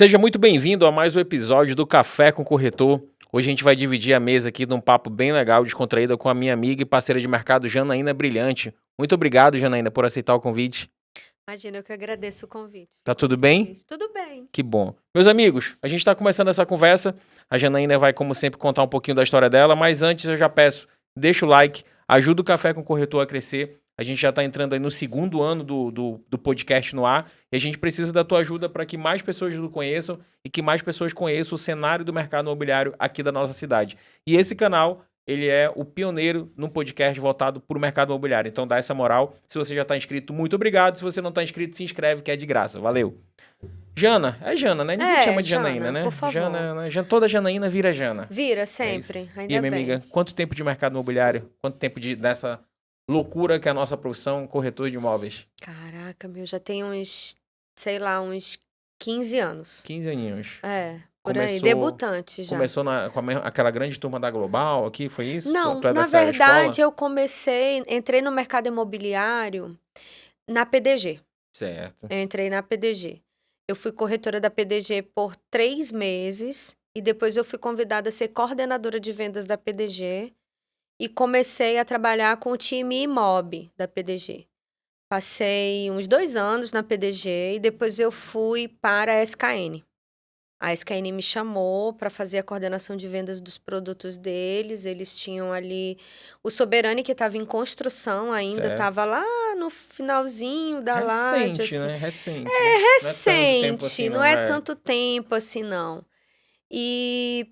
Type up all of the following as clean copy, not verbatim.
Seja muito bem-vindo a mais um episódio do Café com Corretor. Hoje a gente vai dividir a mesa aqui num papo bem legal, descontraído, com a minha amiga e parceira de mercado, Janaína Brilhante. Muito obrigado, Janaína, por aceitar o convite. Imagina, eu que agradeço o convite. Tá tudo Muito bem? feliz. Tudo bem. Que bom. Meus amigos, a gente está começando essa conversa. A Janaína vai, como sempre, contar um pouquinho da história dela, mas antes eu já peço, deixa o like, ajuda o Café com Corretor a crescer. A gente já está entrando aí no segundo ano do podcast no ar e a gente precisa da tua ajuda para que mais pessoas o conheçam e que mais pessoas conheçam o cenário do mercado imobiliário aqui da nossa cidade. E esse canal, ele é o pioneiro num podcast voltado para o mercado imobiliário. Então dá essa moral. Se você já está inscrito, muito obrigado. Se você não está inscrito, se inscreve que é de graça. Valeu. Jana, é Jana, né? Ninguém te chama de Janaína, Jana, né? por favor. Jana, né? Toda Janaína vira Jana. Vira É isso. sempre, E ainda aí, minha bem. amiga, quanto tempo de mercado imobiliário? Quanto tempo dessa loucura que é a nossa profissão, corretor de imóveis? Caraca, meu, já tem uns 15 anos. 15 aninhos. Por aí, Começou- debutante já. Começou aquela grande turma da Global aqui, foi isso? Não, Tu é na dessa verdade, escola? entrei no mercado imobiliário na PDG. Certo. Eu entrei na PDG. Eu fui corretora da PDG por 3 meses e depois eu fui convidada a ser coordenadora de vendas da PDG e comecei a trabalhar com o time IMOB da PDG. Passei uns 2 anos na PDG e depois eu fui para a SKN. A SKN me chamou para fazer a coordenação de vendas dos produtos deles. Eles tinham ali o Soberane, que estava em construção ainda, Certo. estava lá no finalzinho da laje, Recente, assim. né? Recente. Recente, não é tanto tempo assim, não. E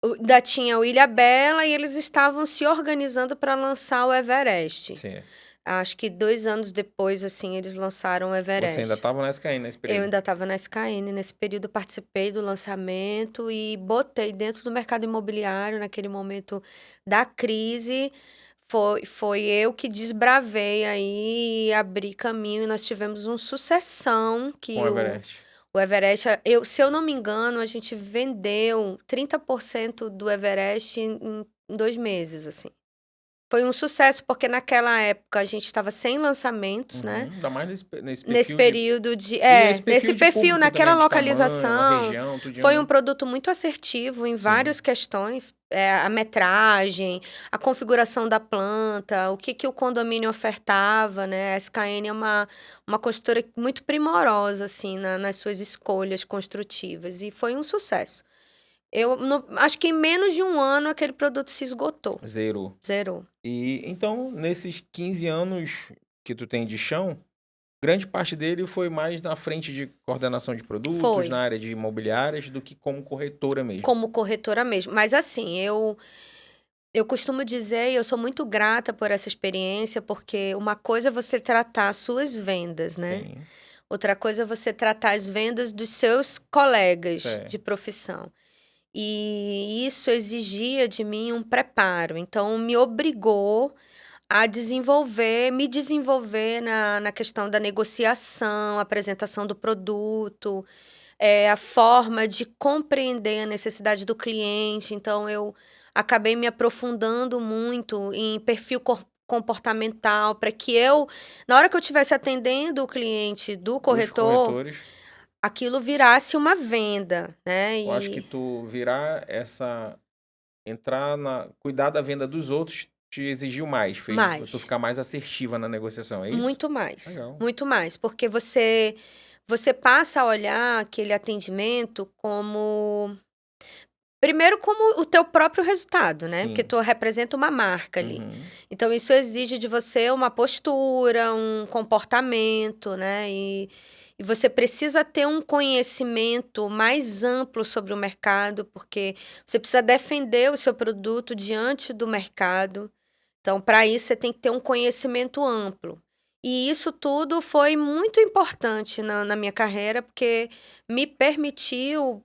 ainda tinha o Ilhabela e eles estavam se organizando para lançar o Everest. Sim. Acho que 2 anos depois, assim, eles lançaram o Everest. Você ainda estava na SKN nesse período? Eu ainda estava na SKN. Nesse período, participei do lançamento e botei dentro do mercado imobiliário, naquele momento da crise. Foi eu que desbravei aí e abri caminho. E nós tivemos uma sucessão que Com o Everest. o Everest, se eu não me engano, a gente vendeu 30% do Everest em 2 meses, assim. Foi um sucesso, porque naquela época a gente estava sem lançamentos, né? Ainda mais nesse perfil Nesse período E nesse nesse de perfil, público naquela também, de tamanho, a localização, região, tudinho, foi né? um produto muito assertivo em Sim. várias questões. A metragem, a configuração da planta, o que o condomínio ofertava, né? A SKN é uma construtora muito primorosa, assim, nas suas escolhas construtivas. E foi um sucesso. Acho que em menos de um ano aquele produto se esgotou. Zerou. Zerou. E então, nesses 15 anos que tu tem de chão, grande parte dele foi mais na frente de coordenação de produtos, Foi. na área de imobiliárias, do que como corretora mesmo. Como corretora mesmo. Mas assim, eu costumo dizer, e eu sou muito grata por essa experiência, porque uma coisa é você tratar as suas vendas, né? Sim. Outra coisa é você tratar as vendas dos seus colegas Certo. de profissão. E isso exigia de mim um preparo. Então, me obrigou a me desenvolver na questão da negociação, apresentação do produto, a forma de compreender a necessidade do cliente. Então, eu acabei me aprofundando muito em perfil comportamental, para que na hora que eu estivesse atendendo o cliente do Os corretor, corretores, aquilo virasse uma venda, né? eu acho que tu cuidar da venda dos outros te exigiu mais, fez Mais. tu ficar mais assertiva na negociação, é isso? Muito mais. Legal. Muito mais. Porque você passa a olhar aquele atendimento como. Primeiro, como o teu próprio resultado, né? Sim. Porque tu representa uma marca ali. Uhum. Então, isso exige de você uma postura, um comportamento, né? E você precisa ter um conhecimento mais amplo sobre o mercado, porque você precisa defender o seu produto diante do mercado. Então, para isso, você tem que ter um conhecimento amplo. E isso tudo foi muito importante na minha carreira, porque me permitiu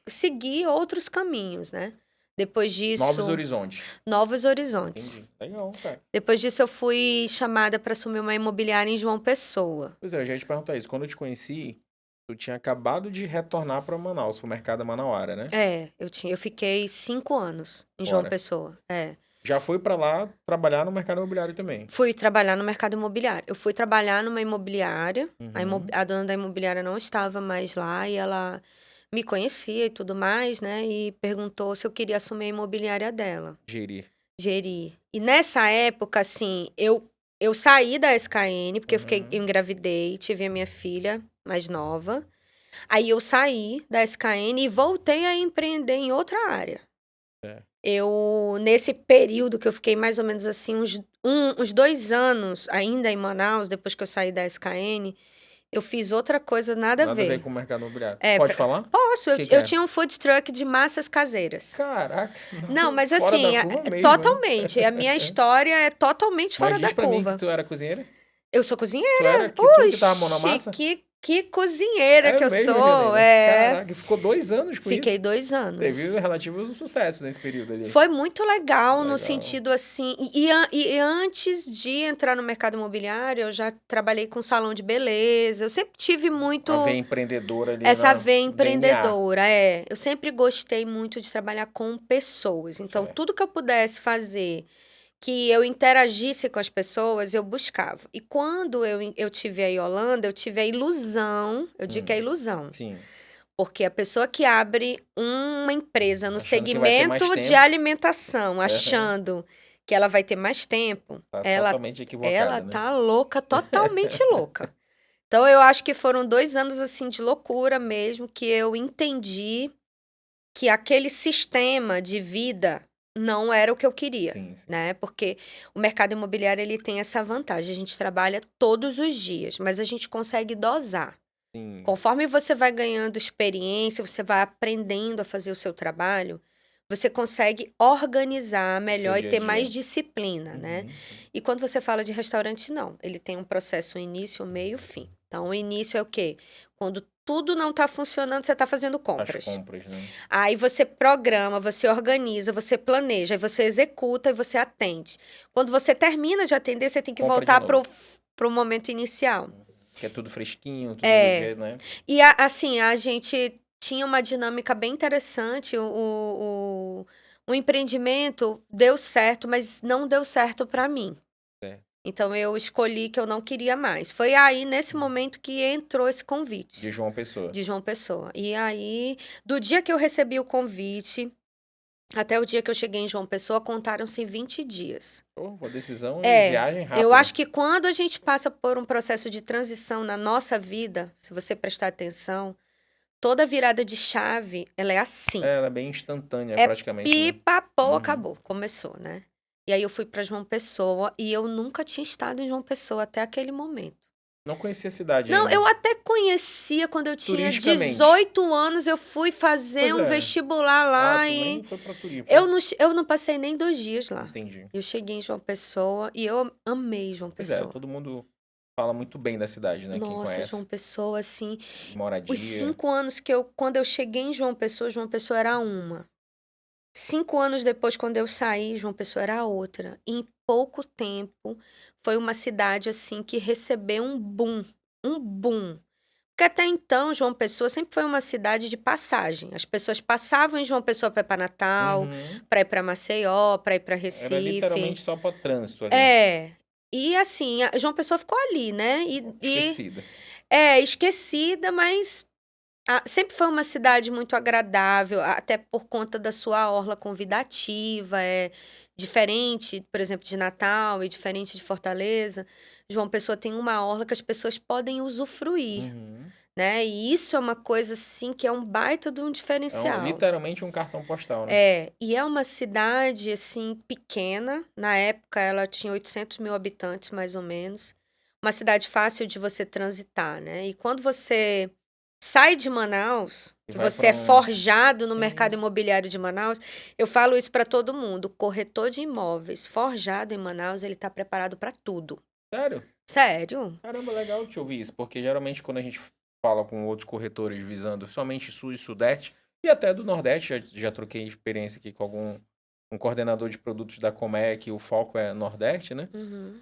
seguir outros caminhos, né? Depois disso... Novos horizontes. Novos horizontes. Entendi. Legal, cara. Depois disso, eu fui chamada para assumir uma imobiliária em João Pessoa. Pois é, eu já ia te perguntar isso. Quando eu te conheci, tu tinha acabado de retornar para Manaus, pro mercado Manauara, né? Eu fiquei 5 anos em João Fora. Pessoa. Já foi para lá trabalhar no mercado imobiliário também. Fui trabalhar no mercado imobiliário. Eu fui trabalhar numa imobiliária. Uhum. A dona da imobiliária não estava mais lá e ela me conhecia e tudo mais, né? E perguntou se eu queria assumir a imobiliária dela, gerir. E nessa época, assim, eu saí da SKN, porque eu engravidei, tive a minha filha mais nova. Aí eu saí da SKN e voltei a empreender em outra área. Nesse período que eu fiquei mais ou menos assim, uns 2 anos ainda em Manaus, depois que eu saí da SKN, eu fiz outra coisa nada a Nada a ver ver. com o mercado imobiliário. É, Pode falar? Posso, Que eu era? tinha um food truck de massas caseiras. Caraca, Não, mas fora assim, da curva mesmo, né? totalmente. A minha história é totalmente fora Mas da diz pra mim curva. que tu era cozinheira? Eu sou Tu cozinheira. era que tu que tava a mão na Oxi, massa? que cozinheira É que eu mesmo, sou. Janaína? É. Caraca, e ficou 2 anos com Fiquei isso? 2 Teve anos. relativo sucesso nesse período ali. Foi muito legal no Legal. sentido assim. E antes de entrar no mercado imobiliário, eu já trabalhei com salão de beleza. Eu sempre tive muito A veia empreendedora ali essa na veia DNA. empreendedora. Eu sempre gostei muito de trabalhar com pessoas. Então, Certo. tudo que eu pudesse fazer que eu interagisse com as pessoas, eu buscava. E quando eu tive a Yolanda, eu tive a ilusão, eu digo que é a ilusão. Sim. Porque a pessoa que abre uma empresa no Achando que vai ter mais segmento de tempo. alimentação, achando que ela vai ter mais tempo, Tá ela totalmente equivocada, né? tá louca, totalmente louca. Então, eu acho que foram 2 anos, assim, de loucura mesmo, que eu entendi que aquele sistema de vida não era o que eu queria, Sim, sim. né? Porque o mercado imobiliário, ele tem essa vantagem. A gente trabalha todos os dias, mas a gente consegue dosar. Sim. Conforme você vai ganhando experiência, você vai aprendendo a fazer o seu trabalho, você consegue organizar melhor e dia a ter dia. mais disciplina, né? E quando você fala de restaurante, não. Ele tem um processo, um início, um meio, fim. Então, o início é o quê? Quando tudo não está funcionando, você está fazendo As compras. compras, né? Aí você programa, você organiza, você planeja, aí você executa e você atende. Quando você termina de atender, você tem que Compra de voltar novo. pro momento inicial. Que é tudo fresquinho, tudo É. do jeito, né? E assim, a gente tinha uma dinâmica bem interessante. O empreendimento deu certo, mas não deu certo para mim. É. Então eu escolhi que eu não queria mais. Foi aí, nesse momento, que entrou esse convite. De João Pessoa. De João Pessoa. E aí, do dia que eu recebi o convite até o dia que eu cheguei em João Pessoa, contaram-se 20 dias. Uma decisão e viagem rápida. Eu acho que quando a gente passa por um processo de transição na nossa vida, se você prestar atenção, toda virada de chave, ela é assim. Ela é bem instantânea, É praticamente. Né? Pipapou, acabou. Começou, né? E aí eu fui para João Pessoa e eu nunca tinha estado em João Pessoa até aquele momento. Não conhecia a cidade Não, ainda. eu até conhecia quando eu tinha Turisticamente. 18 anos, eu fui fazer Pois um é. vestibular lá tu e nem foi pra turismo. eu não passei nem 2 dias lá. Entendi. Eu cheguei em João Pessoa e eu amei João Pois Pessoa. é, todo mundo fala muito bem da cidade, né? Quem Nossa, conhece. João Pessoa, assim, Moradia. os 5 anos quando eu cheguei em João Pessoa era uma. 5 anos depois, quando eu saí, João Pessoa era outra. Em pouco tempo, foi uma cidade, assim, que recebeu um boom. Um boom. Porque até então, João Pessoa sempre foi uma cidade de passagem. As pessoas passavam em João Pessoa para ir para Natal, para ir para Maceió, para ir para Recife. Era literalmente só pra trânsito ali. E assim, João Pessoa ficou ali, né? Esquecida. Esquecida, mas sempre foi uma cidade muito agradável, até por conta da sua orla convidativa, diferente, por exemplo, de Natal e diferente de Fortaleza. João Pessoa tem uma orla que as pessoas podem usufruir, né? E isso é uma coisa, assim, que é um baita de um diferencial. Literalmente um cartão postal, né? E é uma cidade, assim, pequena. Na época, ela tinha 800 mil habitantes, mais ou menos. Uma cidade fácil de você transitar, né? E quando você sai de Manaus, que você é forjado no mercado imobiliário de Manaus, eu falo isso para todo mundo. O corretor de imóveis forjado em Manaus, ele está preparado para tudo. Sério? Sério? Caramba, legal te ouvir isso, porque geralmente quando a gente fala com outros corretores visando somente Sul e Sudeste, e até do Nordeste, já troquei experiência aqui com um coordenador de produtos da Comec, o foco é Nordeste, né?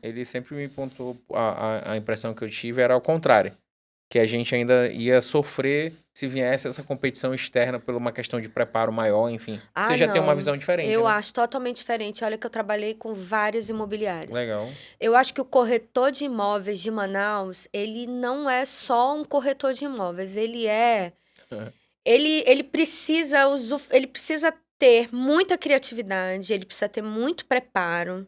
Ele sempre me pontuou, a impressão que eu tive era ao contrário, que a gente ainda ia sofrer se viesse essa competição externa por uma questão de preparo maior, enfim. Você já tem uma visão diferente, Eu né? acho totalmente diferente. Olha que eu trabalhei com várias imobiliárias. Legal. Eu acho que o corretor de imóveis de Manaus, ele não é só um corretor de imóveis, ele precisa ele precisa ter muita criatividade, ele precisa ter muito preparo,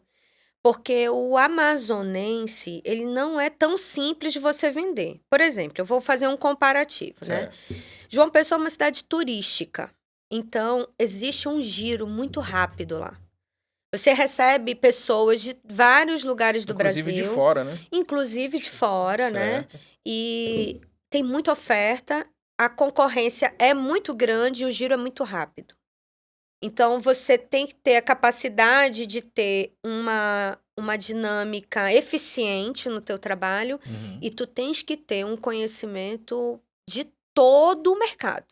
porque o amazonense, ele não é tão simples de você vender. Por exemplo, eu vou fazer um comparativo, né? Certo. João Pessoa é uma cidade turística, então existe um giro muito rápido lá. Você recebe pessoas de vários lugares do Inclusive de Brasil, fora, né? inclusive de fora, né? Certo. E tem muita oferta, a concorrência é muito grande e o giro é muito rápido. Então, você tem que ter a capacidade de ter uma dinâmica eficiente no teu trabalho Uhum. e tu tens que ter um conhecimento de todo o mercado.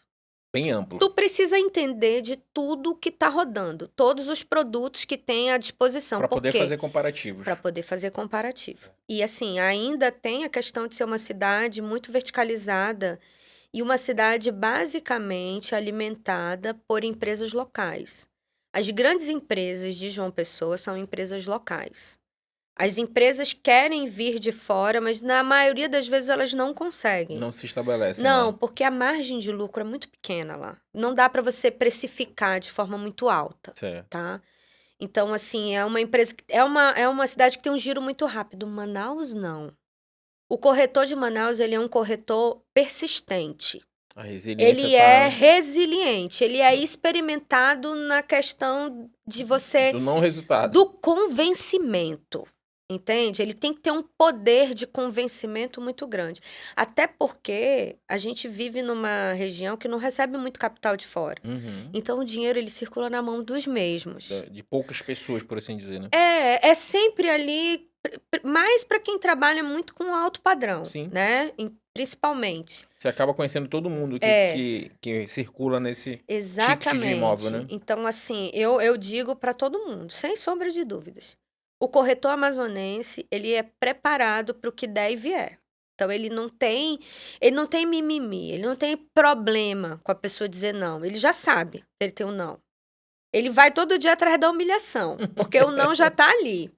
Bem amplo. Tu precisa entender de tudo que está rodando, todos os produtos que tem à disposição. Para Por poder quê? fazer comparativos. Para poder fazer comparativo. E assim, ainda tem a questão de ser uma cidade muito verticalizada e uma cidade basicamente alimentada por empresas locais. As grandes empresas de João Pessoa são empresas locais. As empresas querem vir de fora, mas na maioria das vezes elas não conseguem. Não se estabelecem Não, lá. porque a margem de lucro é muito pequena lá. Não dá para você precificar de forma muito alta, Certo. tá? Então, assim, é uma empresa que é uma cidade que tem um giro muito rápido. Manaus, não. O corretor de Manaus, ele é um corretor persistente. A resiliência Ele é tá resiliente, ele é experimentado na questão de você do não resultado. do convencimento, entende? Ele tem que ter um poder de convencimento muito grande. Até porque a gente vive numa região que não recebe muito capital de fora. Uhum. Então o dinheiro ele circula na mão dos mesmos. De poucas pessoas, por assim dizer, né? É sempre ali, mais para quem trabalha muito com alto padrão, Sim. né? Principalmente. Você acaba conhecendo todo mundo que circula nesse ticket de Exatamente. imóvel, né? Então, assim, eu digo para todo mundo, sem sombra de dúvidas. O corretor amazonense, ele é preparado para o que der e vier. Então, ele não tem mimimi, ele não tem problema com a pessoa dizer não. Ele já sabe que ele tem um não. Ele vai todo dia atrás da humilhação, porque o não já tá ali.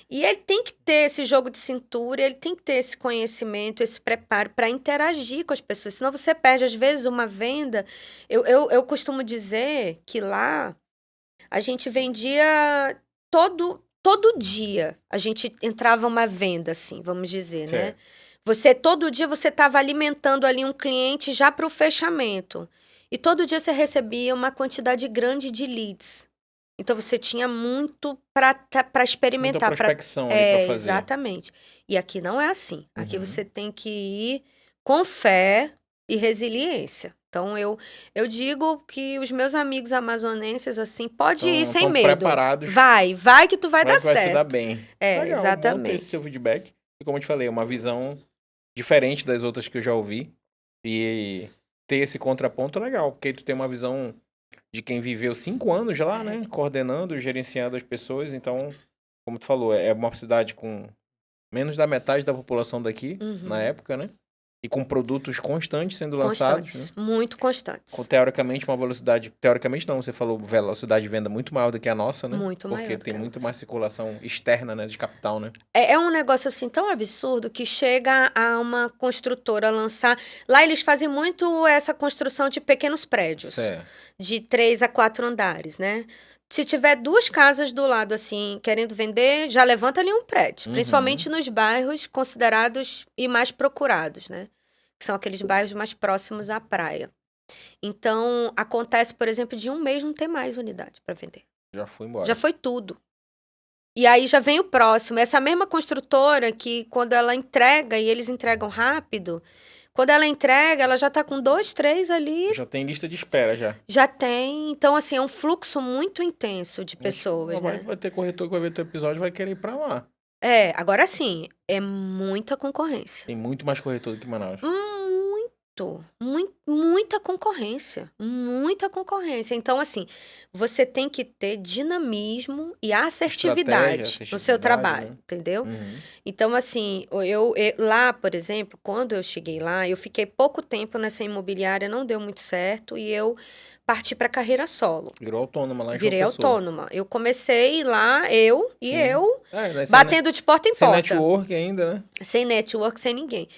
E ele tem que ter esse jogo de cintura, ele tem que ter esse conhecimento, esse preparo para interagir com as pessoas. Senão você perde, às vezes, uma venda. Eu costumo dizer que lá a gente vendia todo dia. A gente entrava uma venda, assim, vamos dizer, né? Certo. Todo dia você estava alimentando ali um cliente já para o fechamento. E todo dia você recebia uma quantidade grande de leads. Então você tinha muito para Muita experimentar, prospecção ali para fazer. exatamente. E aqui não é assim. Aqui Uhum. você tem que ir com fé e resiliência. Então eu digo que os meus amigos amazonenses assim, pode ir sem Estão medo. preparados. Vai que tu vai dar Vai certo. se dar bem. É, Legal, bom ter exatamente. esse seu feedback. E como eu te falei, é uma visão diferente das outras que eu já ouvi. E ter esse contraponto é legal, porque tu tem uma visão de quem viveu 5 anos lá, né? Coordenando, gerenciando as pessoas. Então, como tu falou, é uma cidade com menos da metade da população daqui, na época, né? E com produtos constantes sendo lançados. Constantes, Né? muito constantes. Com, teoricamente, uma velocidade... Teoricamente não, você falou velocidade de venda muito maior do que a nossa, né? Muito maior Porque do tem que a muito nossa. mais circulação externa, né? De capital, né? É um negócio assim tão absurdo que chega a uma construtora lançar. Lá eles fazem muito essa construção de pequenos prédios, Certo. de 3 a 4 andares, né? Se tiver 2 casas do lado assim, querendo vender, já levanta ali um prédio. Principalmente nos bairros considerados e mais procurados, né? Que são aqueles bairros mais próximos à praia. Então, acontece, por exemplo, de um mês não ter mais unidade para vender. Já foi embora. Já foi tudo. E aí já vem o próximo. Essa mesma construtora que quando ela entrega, e eles entregam rápido, quando ela entrega, ela já tá com 2, 3 ali, Já tem lista de espera, já. já tem. Então, assim, é um fluxo muito intenso de pessoas, né? Vai ter corretor que vai ver teu episódio e vai querer ir pra lá. Agora sim, é muita concorrência. Tem muito mais corretor do que Manaus. Muita concorrência. Muita concorrência. Então, assim, você tem que ter dinamismo e assertividade no seu trabalho, né? entendeu? Uhum. Então, assim, eu lá, por exemplo, quando eu cheguei lá, eu fiquei pouco tempo nessa imobiliária, não deu muito certo, e eu parti para carreira solo. Virou autônoma lá em João Virei Pessoa. autônoma. Eu comecei lá, Né, batendo de porta em sem porta. network ainda, né? Sem network, sem ninguém.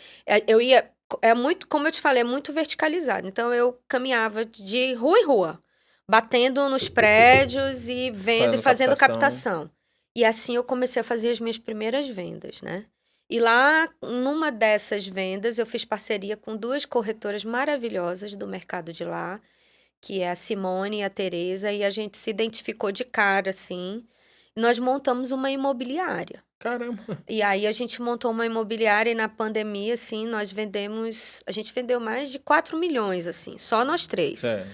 Eu ia É muito, como eu te falei, é muito verticalizado. Então, eu caminhava de rua em rua, batendo nos prédios e vendo e Fazendo fazendo captação. captação. E assim eu comecei a fazer as minhas primeiras vendas, né? E lá, numa dessas vendas, eu fiz parceria com 2 corretoras maravilhosas do mercado de lá, que é a Simone e a Tereza, e a gente se identificou de cara, assim. Nós montamos uma imobiliária. Caramba. E aí a gente montou uma imobiliária e na pandemia, assim, a gente vendeu mais de 4 milhões, assim, só nós 3. Sério.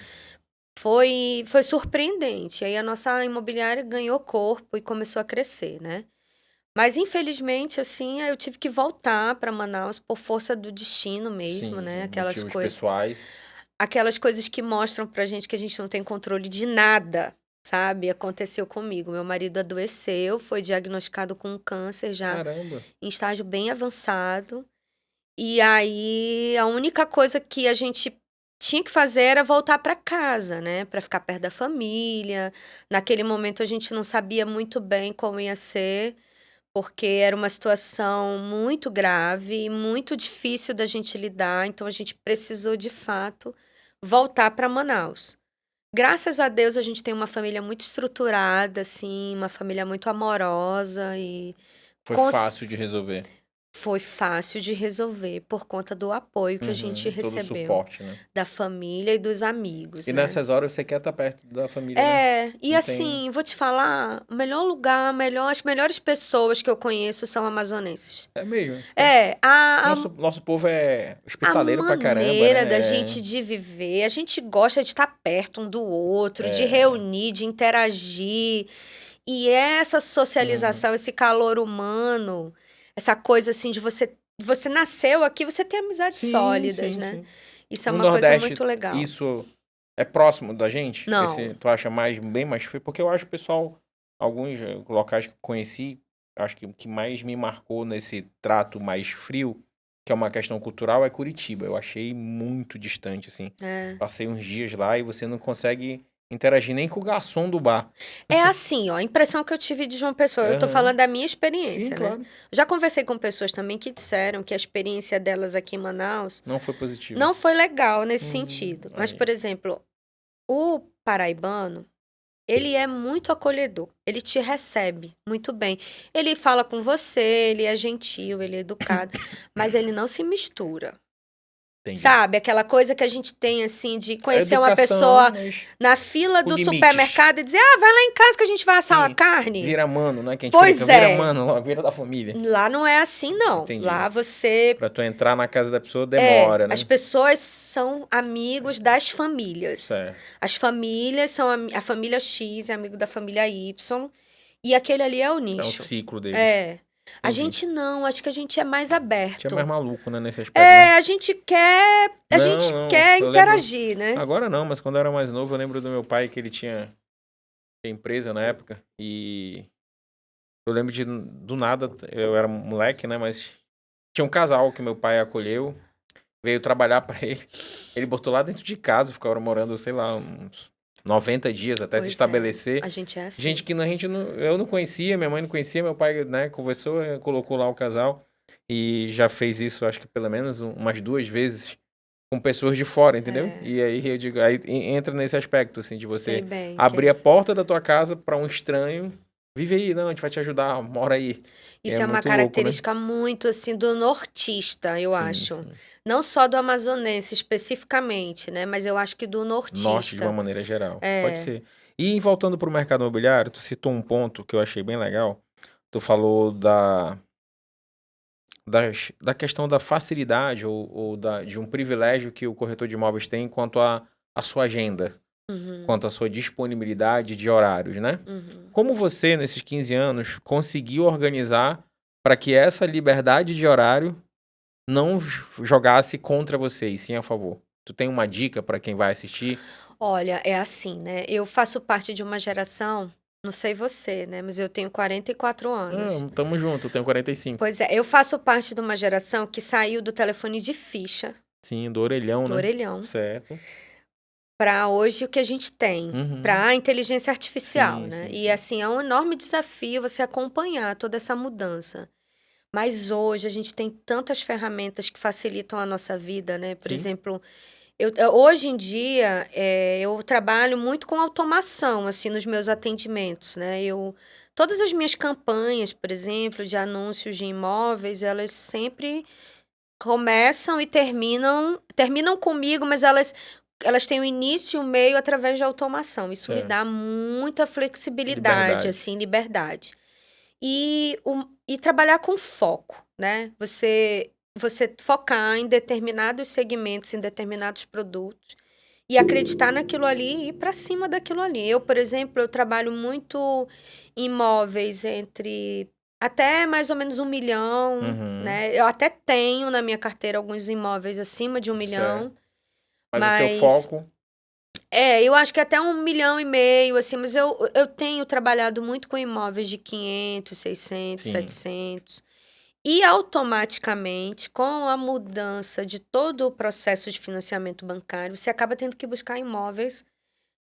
Foi surpreendente. Aí a nossa imobiliária ganhou corpo e começou a crescer, né? Mas infelizmente, assim, eu tive que voltar para Manaus por força do destino mesmo, Sim, né? sim. Motivos pessoais. Aquelas coisas que mostram pra gente que a gente não tem controle de nada, sabe? Aconteceu comigo. Meu marido adoeceu, foi diagnosticado com um câncer já Caramba. em estágio bem avançado. E aí, a única coisa que a gente tinha que fazer era voltar para casa, né? Para ficar perto da família. Naquele momento, a gente não sabia muito bem como ia ser, porque era uma situação muito grave e muito difícil da gente lidar. Então, a gente precisou, de fato, voltar para Manaus. Graças a Deus, a gente tem uma família muito estruturada, assim, uma família muito amorosa e Foi cons- fácil de resolver. foi fácil de resolver por conta do apoio que a gente Uhum. Todo o recebeu suporte, né? da família e dos amigos, E né? nessas horas você quer estar perto da família, né? E Não tem. assim, vou te falar, o melhor lugar, as melhores pessoas que eu conheço são amazonenses. É mesmo. É, Nosso povo é a hospitaleiro pra caramba, maneira da né? gente de viver, a gente gosta de estar perto um do outro, de É. reunir, de interagir. E essa Uhum. socialização, esse calor humano, essa coisa assim de você nasceu aqui, você tem amizades Sim, sólidas, sim, né? sim. Isso é No uma coisa Nordeste, muito legal. isso é próximo da gente? Não. Tu acha bem mais frio? Porque eu acho, pessoal, alguns locais que eu conheci, acho que o que mais me marcou nesse trato mais frio, que é uma questão cultural, é Curitiba. Eu achei muito distante, assim. É. Passei uns dias lá e você não consegue interagir nem com o garçom do bar. É assim, ó, a impressão que eu tive de João Pessoa, eu tô Aham. falando da minha Sim, experiência, né? claro. Já conversei com pessoas também que disseram que a experiência delas aqui em Manaus Não foi positivo. não foi legal nesse sentido. Mas, Aí. por exemplo, o paraibano, ele é muito acolhedor, ele te recebe muito bem. Ele fala com você, ele é gentil, ele é educado, mas ele não se mistura. Entendi. Sabe, aquela coisa que a gente tem, assim, de É conhecer uma educação, pessoa mas na fila com do limites. supermercado e dizer: "Ah, vai lá em casa que a gente vai assar uma Sim, carne". vira mano, né, que a gente brinca, Pois vira é, mano, logo, vira da família. lá não é assim não. Entendi. Lá você Pra tu entrar na casa da pessoa demora, as né? pessoas são amigos das famílias. Certo. As famílias são a família X é amigo da família Y, e aquele ali é o É um nicho. ciclo deles. É. A Entendi. gente não, acho que a gente é mais Tinha mais aberto. maluco, né, nesse aspecto, né? A Não, gente não, quer eu lembro, interagir, né? agora não, mas quando eu era mais novo, eu lembro do meu pai que ele tinha empresa na época e eu lembro do nada, eu era moleque, né, mas tinha um casal que meu pai acolheu, veio trabalhar pra ele. Ele botou lá dentro de casa, ficaram morando, sei lá, uns 90 dias até se Pois é, estabelecer. a gente é Gente assim. que a gente não, eu não conhecia, minha mãe não conhecia, meu pai, né, conversou, colocou lá o casal e já fez isso, acho que pelo menos umas 2 vezes com pessoas de fora, entendeu? É, E aí eu digo, aí entra nesse aspecto, assim, de sei você bem que é abrir a isso. porta da tua casa pra um estranho, vive aí, não, a gente vai te ajudar, mora aí. É Isso é uma muito louco, né? característica muito assim do nortista, eu Sim, acho. sim. Não só do amazonense especificamente, né? Mas eu acho que do Norte de uma nortista. maneira geral. Pode É. ser. E voltando para o mercado imobiliário, tu citou um ponto que eu achei bem legal. Tu falou da questão da facilidade de um privilégio que o corretor de imóveis tem quanto à sua agenda, Uhum, quanto à sua disponibilidade de horários, né? uhum. Como você, nesses 15 anos, conseguiu organizar para que essa liberdade de horário não jogasse contra você, e sim a favor? Tu tem uma dica para quem vai assistir? Olha, é assim, né? Eu faço parte de uma geração, não sei você, né? Mas eu tenho 44 anos. Tamo junto, eu tenho 45. Pois é, eu faço parte de uma geração que saiu do telefone de ficha, Sim, do orelhão, do né? orelhão, Certo. para hoje o que a gente tem, Uhum. para a inteligência artificial, Sim, né? sim, E sim. assim, é um enorme desafio você acompanhar toda essa mudança. Mas hoje a gente tem tantas ferramentas que facilitam a nossa vida, né? Por Sim. exemplo, hoje em dia, eu trabalho muito com automação, assim, nos meus atendimentos, né? Todas as minhas campanhas, por exemplo, de anúncios de imóveis, elas sempre começam e terminam comigo, mas elas têm o início e o meio através de automação. Isso me Certo. dá muita flexibilidade, Liberdade. assim, liberdade. E trabalhar com foco, né? Você focar em determinados segmentos, em determinados produtos e acreditar naquilo ali e ir para cima daquilo ali. Eu, por exemplo, eu trabalho muito em imóveis entre até mais ou menos 1 milhão, Uhum. né? Eu até tenho na minha carteira alguns imóveis acima de 1 milhão, Certo. Mas o teu foco... eu acho que até 1,5 milhão, assim, mas eu tenho trabalhado muito com imóveis de 500, 600, Sim. 700. E automaticamente, com a mudança de todo o processo de financiamento bancário, você acaba tendo que buscar imóveis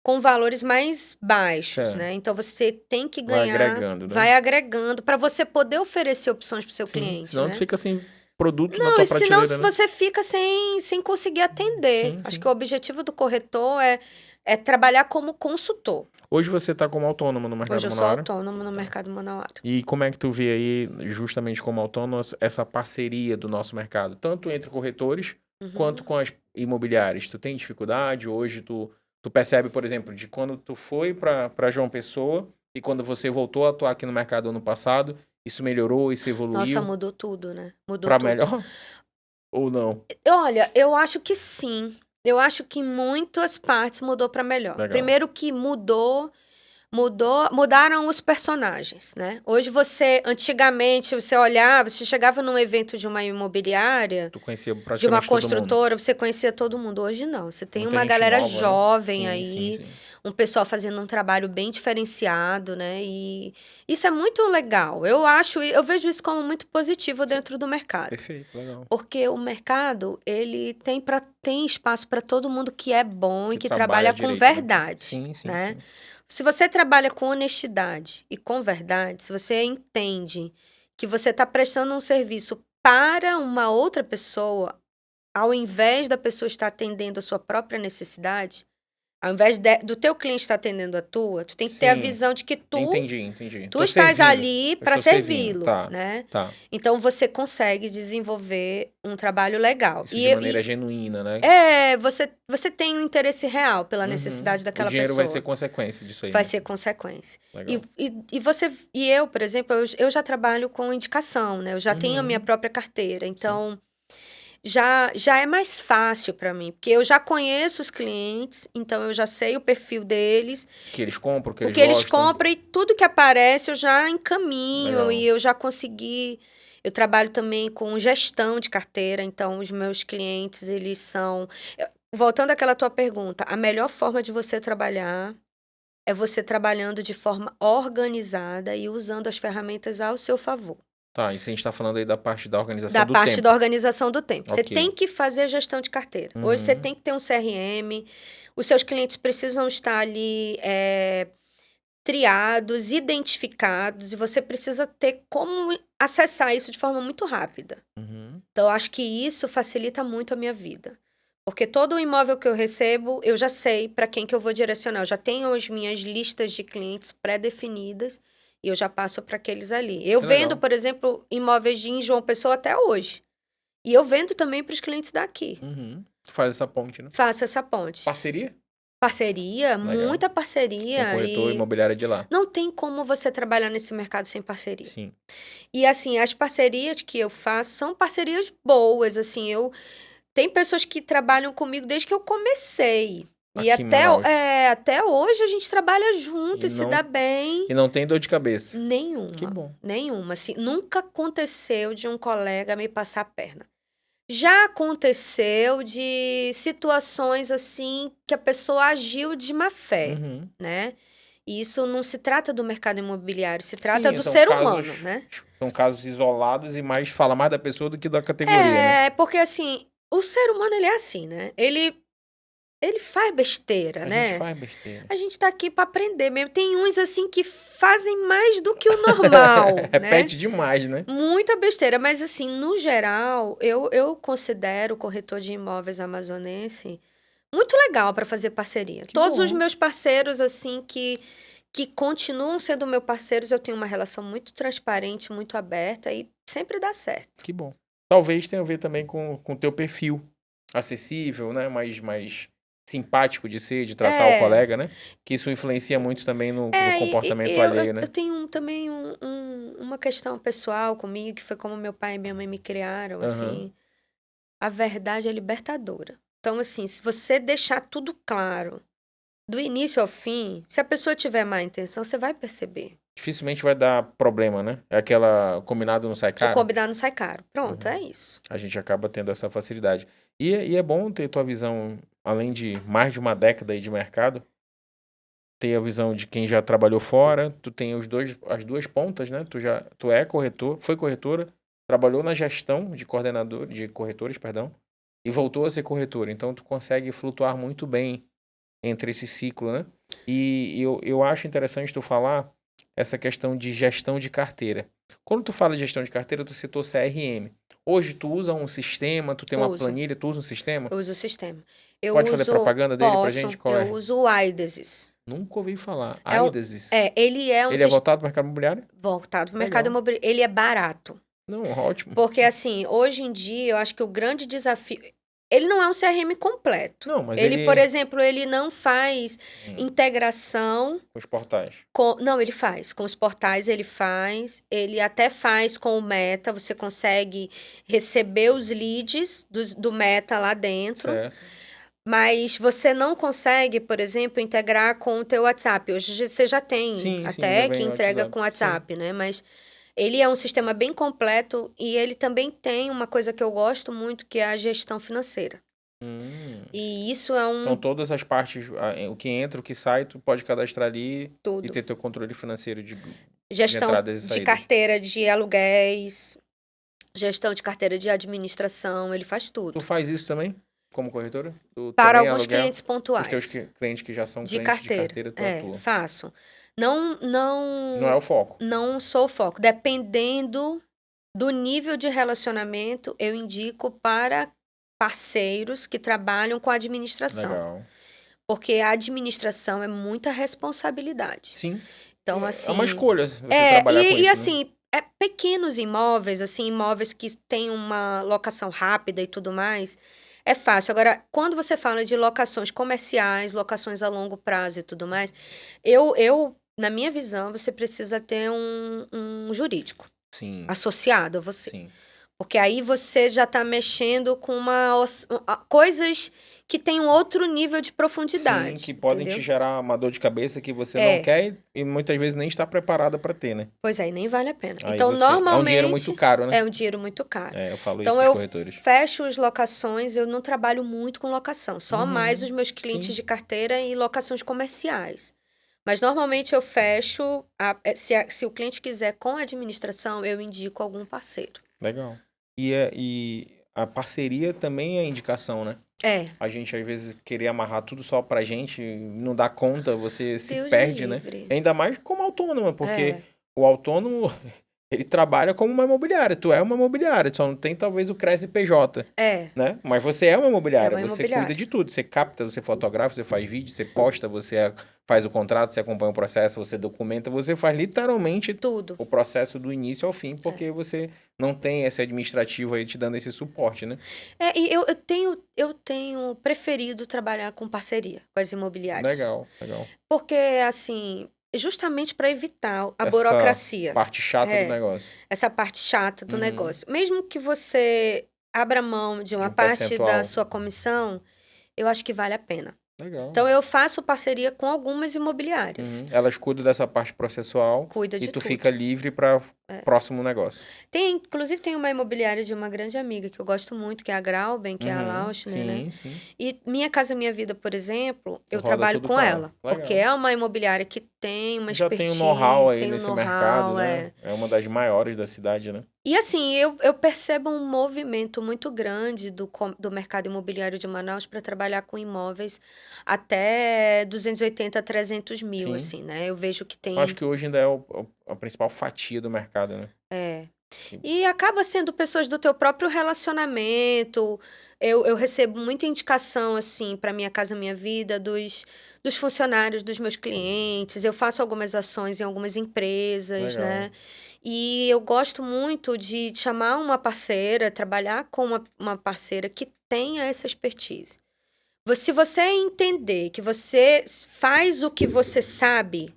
com valores mais baixos, Certo. né? Então você tem que Vai ganhar, agregando, né? vai agregando para você poder oferecer opções para o seu Sim, cliente, senão tu né? fica sem produto na Não, tua e senão prateleira, né? você fica sem conseguir atender. Sim, Acho sim. que o objetivo do corretor é trabalhar como consultor. Hoje você tá como autônomo no mercado Hoje eu sou manauara? autônomo no Tá. mercado manauara. E como é que tu vê aí, justamente como autônomo, essa parceria do nosso mercado? Tanto entre corretores, quanto com as imobiliárias. Tu tem dificuldade? Hoje tu percebe, por exemplo, de quando tu foi para João Pessoa e quando você voltou a atuar aqui no mercado ano passado, isso melhorou, isso Nossa, evoluiu mudou tudo, né? Mudou para tudo. melhor ou não? Olha, eu acho que sim. Eu acho que em muitas partes mudou para melhor. Legal. Primeiro que mudaram os personagens, né? Hoje antigamente, você olhava, você chegava num evento de uma imobiliária, Tu conhecia de uma praticamente todo mundo. construtora, você conhecia todo mundo. Hoje não. Você tem Muita uma gente galera nova, né? jovem Sim, aí, sim. um pessoal fazendo um trabalho bem diferenciado, né? E isso é muito legal. Eu vejo isso como muito positivo dentro do mercado. Perfeito, legal. Porque o mercado, ele tem espaço para todo mundo que é bom e que trabalha trabalha com direito, né? verdade, Sim, né? sim. Se você trabalha com honestidade e com verdade, se você entende que você está prestando um serviço para uma outra pessoa, ao invés da pessoa estar atendendo a sua própria necessidade, ao invés do teu cliente estar atendendo a tua, tu tem que ter a Sim. visão de que tu Entendi. Tu Tô estás servindo. ali Eu para estou servindo. servi-lo, Tá, né? tá. Então você consegue desenvolver um trabalho legal. Isso de maneira genuína, né? Você tem um interesse real pela necessidade O daquela dinheiro vai pessoa. ser consequência disso aí, Vai né? ser consequência. Legal. Eu, por exemplo, eu já trabalho com indicação, né? Eu já tenho a minha própria carteira. Então, já é mais fácil para mim, porque eu já conheço os clientes, então eu já sei o perfil deles, O que eles compram, o que o eles que eles gostam. compram e tudo que aparece eu já encaminho Legal. e eu já consegui. Eu trabalho também com gestão de carteira, então os meus clientes, eles são. Voltando àquela tua pergunta, a melhor forma de você trabalhar é você trabalhando de forma organizada e usando as ferramentas ao seu favor. Tá, isso a gente tá falando aí da parte da organização Da do parte tempo. da organização do tempo. Você Ok. tem que fazer gestão de carteira. Hoje você tem que ter um CRM, os seus clientes precisam estar ali triados, identificados, e você precisa ter como acessar isso de forma muito rápida. Então, eu acho que isso facilita muito a minha vida. Porque todo o imóvel que eu recebo, eu já sei para quem que eu vou direcionar. Eu já tenho as minhas listas de clientes pré-definidas e eu já passo para aqueles ali. Eu Que vendo, legal. por exemplo, imóveis em João Pessoa até hoje. E eu vendo também para os clientes daqui. Tu faz essa ponte, né? Faço essa ponte. Parceria? Parceria, Legal. muita Com parceria. corretor imobiliário de lá. Não tem como você trabalhar nesse mercado sem parceria. Sim. E assim, as parcerias que eu faço são parcerias boas, assim, tem pessoas que trabalham comigo desde que eu comecei. E Aqui em Manaus. até hoje a gente trabalha junto e se não- dá bem. E não tem dor de cabeça. Nenhuma. Que bom. Nenhuma. Assim, nunca aconteceu de um colega me passar a perna. Já aconteceu de situações assim que a pessoa agiu de má fé, né? E isso não se trata do mercado imobiliário, se trata do são ser casos- humano, né? São casos isolados e fala mais da pessoa do que da categoria, né? Porque assim, o ser humano ele é assim, né? ele faz besteira, A né? gente faz besteira. A gente tá aqui para aprender mesmo. Tem uns assim que fazem mais do que o normal, né? Repete demais, né? Muita besteira, mas assim, no geral, eu considero o corretor de imóveis amazonense muito legal para fazer parceria. Que Todos os bom. meus parceiros, assim, que continuam sendo meus parceiros, eu tenho uma relação muito transparente, muito aberta e sempre dá certo. Que bom. Talvez tenha a ver também com o teu perfil acessível, né? Mais simpático de ser, de tratar o É, colega, né? Que isso influencia muito também no e comportamento alheio, eu né? tenho também uma questão pessoal comigo, que foi como meu pai e minha mãe me criaram, Aham. assim, a verdade é libertadora. Então, assim, se você deixar tudo claro, do início ao fim, se a pessoa tiver má intenção, você vai perceber. Dificilmente vai dar problema, né? É aquela combinado não sai O caro. combinar não sai caro. Pronto, Uhum. é isso. A gente acaba tendo essa facilidade. E é bom ter tua visão, além de mais de uma década aí de mercado, ter a visão de quem já trabalhou fora, tu tem as duas pontas, né? Tu é corretor, foi corretora, trabalhou na gestão de corretores, perdão, e voltou a ser corretora. Então tu consegue flutuar muito bem entre esse ciclo, né? E eu acho interessante tu falar essa questão de gestão de carteira. Quando tu fala de gestão de carteira, tu citou CRM. Hoje tu usa um sistema, tu tem uma Uso. planilha, tu usa um sistema? Eu uso o sistema. Eu Pode fazer uso. propaganda dele pra gente? Posso. Qual Eu é? uso o Aidesis. Nunca ouvi falar. É, Aidesis. ele é um Ele é sistema voltado para o mercado imobiliário? voltado para o mercado Legal. imobiliário. Ele é barato. Não, ótimo. Porque, assim, hoje em dia, eu acho que o grande desafio. Ele não é um CRM completo. Não, mas Ele, por exemplo, ele não faz integração com os portais. Não, ele faz. Com os portais ele faz. Ele até faz com o Meta. Você consegue receber os leads do Meta lá dentro. Certo. Mas você não consegue, por exemplo, integrar com o teu WhatsApp. Hoje você já tem Sim, até já vem que no entrega WhatsApp. com o WhatsApp, né? Mas ele é um sistema bem completo e ele também tem uma coisa que eu gosto muito, que é a gestão financeira. E isso é Então todas as partes, o que entra, o que sai, tu pode cadastrar ali e tudo. ter teu controle financeiro de Gestão entradas e de saídas. carteira de aluguéis, gestão de carteira de administração, ele faz Tu tudo. faz isso também, como corretora? Tu Para também alguns aluguel? clientes Os pontuais. teus clientes que já são De clientes de carteira. carteira, tu atua. Faço. Não Não é o foco. Não sou o foco. Dependendo do nível de relacionamento, eu indico para parceiros que trabalham com administração. Legal. Porque a administração é muita responsabilidade. Sim. Então, É assim. uma escolha você trabalhar com isso, e né? assim, pequenos imóveis, assim, imóveis que têm uma locação rápida e tudo mais, é fácil. Agora, quando você fala de locações comerciais, locações a longo prazo e tudo mais, na minha visão, você precisa ter um jurídico Sim, associado a você. sim. Porque aí você já está mexendo com coisas que têm um outro nível de profundidade. Sim, que podem entendeu? te gerar uma dor de cabeça que você não quer e muitas vezes nem está preparada para ter, né? Pois é, nem vale a pena. Aí Então, normalmente. É um dinheiro muito caro, né? É um dinheiro muito caro. Eu falo Então, isso eu pros corretores. fecho as locações, eu não trabalho muito com locação, só mais os meus clientes sim. de carteira e locações comerciais. Mas normalmente eu fecho, se o cliente quiser com a administração, eu indico algum parceiro. Legal. E a parceria também é indicação, né? A gente, às vezes, querer amarrar tudo só pra gente, não dá conta, você se Deus perde, me né? livre. Ainda mais como autônoma, porque o autônomo, ele trabalha como uma imobiliária. Tu é uma imobiliária, só não tem, talvez, o Cresce PJ, né? Mas você é uma imobiliária, você cuida de tudo. Você capta, você fotografa, você faz vídeo, você posta, você faz o contrato, você acompanha o processo, você documenta, você faz literalmente tudo. O processo do início ao fim, porque você não tem esse administrativo aí te dando esse suporte, né? E eu tenho preferido trabalhar com parceria com as imobiliárias. Legal, legal. Porque, assim, justamente para evitar a burocracia. Parte chata do negócio. Essa parte chata do negócio. Mesmo que você abra mão de uma parte da sua comissão, eu acho que vale a pena. Legal. Então, eu faço parceria com algumas imobiliárias. Elas cuidam dessa parte processual. Cuida de E tu tudo. fica livre para próximo negócio. Inclusive, tem uma imobiliária de uma grande amiga que eu gosto muito, que é a Grauben, que é a Lauschner, né? Sim, sim. E Minha Casa Minha Vida, por exemplo, eu Roda trabalho tudo com com ela. ela. Porque Legal. é uma imobiliária que tem uma Já tem um know-how expertise, aí tem um nesse mercado, know-how, né? É uma das maiores da cidade, né? E assim, eu percebo um movimento muito grande do mercado imobiliário de Manaus para trabalhar com imóveis até 280 a 300 mil, Sim. assim, né? Eu vejo que Eu acho tem. que hoje ainda é a principal fatia do mercado, né? É. E acaba sendo pessoas do teu próprio relacionamento. Eu recebo muita indicação, assim, para Minha Casa Minha Vida, dos funcionários dos meus clientes. Eu faço algumas ações em algumas empresas, Legal. né? E eu gosto muito de chamar uma parceira, trabalhar com uma parceira que tenha essa expertise. Se você entender que você faz o que você sabe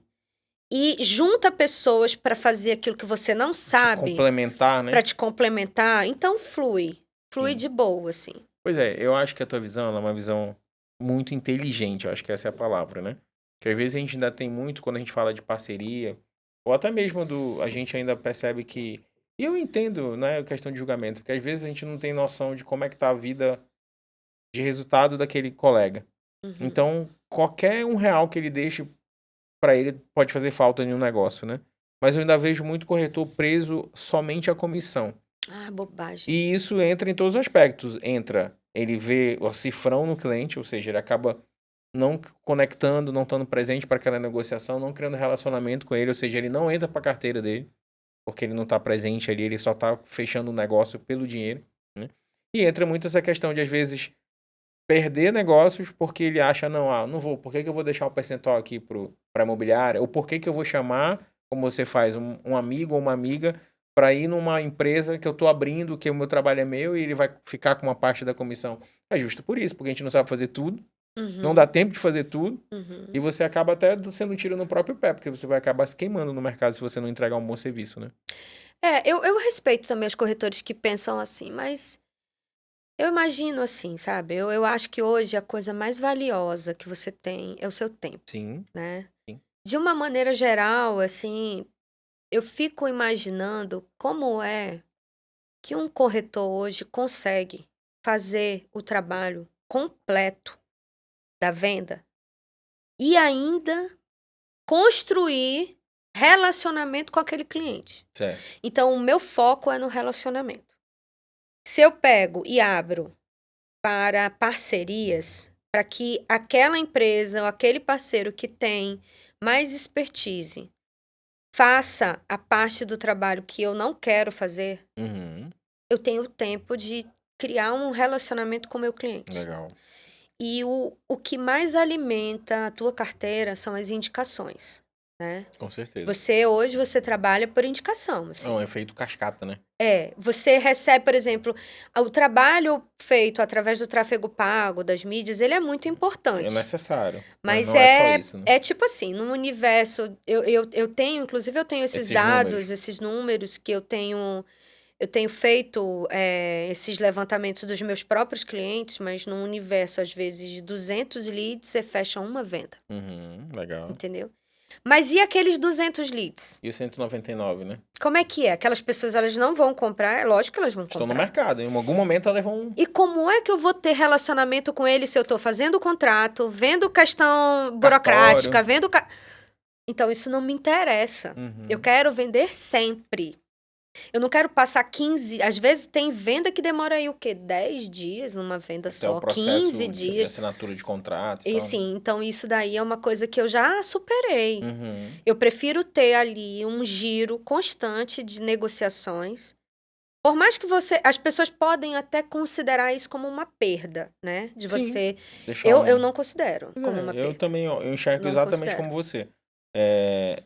e junta pessoas para fazer aquilo que você não Te sabe, complementar, né? para te complementar, então flui. Flui Sim. de boa, assim. Pois é, eu acho que a tua visão ela é uma visão muito inteligente, eu acho que essa é a palavra, né? Que às vezes a gente ainda tem muito quando a gente fala de parceria, ou até mesmo a gente ainda percebe que, e eu entendo, né, a questão de julgamento, porque às vezes a gente não tem noção de como é que tá a vida de resultado daquele colega. Uhum. Então, qualquer R$ 1 que ele deixe para ele pode fazer falta em um negócio, né? Mas eu ainda vejo muito corretor preso somente à comissão. Ah, bobagem. E isso entra em todos os aspectos. Entra, ele vê o cifrão no cliente, ou seja, ele acaba não conectando, não estando presente para aquela negociação, não criando relacionamento com ele, ou seja, ele não entra para a carteira dele, porque ele não está presente ali, ele só está fechando o negócio pelo dinheiro, né? E entra muito essa questão de, às vezes, perder negócios porque ele acha, não vou, por que eu vou deixar um percentual aqui para a imobiliária? Ou por que eu vou chamar, como você faz, um amigo ou uma amiga para ir numa empresa que eu estou abrindo, que o meu trabalho é meu e ele vai ficar com uma parte da comissão? É justo por isso, porque a gente não sabe fazer tudo, não dá tempo de fazer tudo, e você acaba até sendo um tiro no próprio pé, porque você vai acabar se queimando no mercado se você não entregar um bom serviço, né? Eu respeito também os corretores que pensam assim, mas eu imagino assim, sabe? Eu acho que hoje a coisa mais valiosa que você tem é o seu tempo, Sim, né? sim. De uma maneira geral, assim, eu fico imaginando como é que um corretor hoje consegue fazer o trabalho completo da venda e ainda construir relacionamento com aquele cliente. Certo. Então, o meu foco é no relacionamento. Se eu pego e abro para parcerias, para que aquela empresa ou aquele parceiro que tem mais expertise faça a parte do trabalho que eu não quero fazer, Uhum. eu tenho tempo de criar um relacionamento com o meu cliente. Legal. E o que mais alimenta a tua carteira são as indicações, né? Com certeza. Hoje você trabalha por indicação, assim. É um efeito cascata, né? Você recebe, por exemplo, o trabalho feito através do tráfego pago, das mídias, ele é muito É importante. necessário, mas Mas não é só isso, né? é tipo assim, no universo, eu tenho, inclusive eu tenho esses Esses dados, números. esses números que eu tenho feito esses levantamentos dos meus próprios clientes, mas num universo, às vezes, de 200 leads, você fecha uma venda, Uhum, legal. entendeu? Mas e aqueles 200 leads? E o 199, né? Como é que é? Aquelas pessoas, elas não vão comprar? É lógico que elas vão Estão no comprar. mercado. Em algum momento elas vão. E como é que eu vou ter relacionamento com ele se eu estou fazendo o contrato, vendo questão burocrática, Cartório. Então, isso não me interessa. Uhum. Eu quero vender sempre. Eu não quero passar 15. Às vezes tem venda que demora aí o quê? 10 dias numa venda Até só, o processo 15 de dias. assinatura de contrato e E tal, né? sim, então isso daí é uma coisa que eu já superei. Uhum. Eu prefiro ter ali um giro constante de negociações. Por mais que as pessoas podem até considerar isso como uma perda, né? De Sim. você. Deixar Eu não considero Pois como uma eu perda. também eu enxergo Não exatamente considero. como você.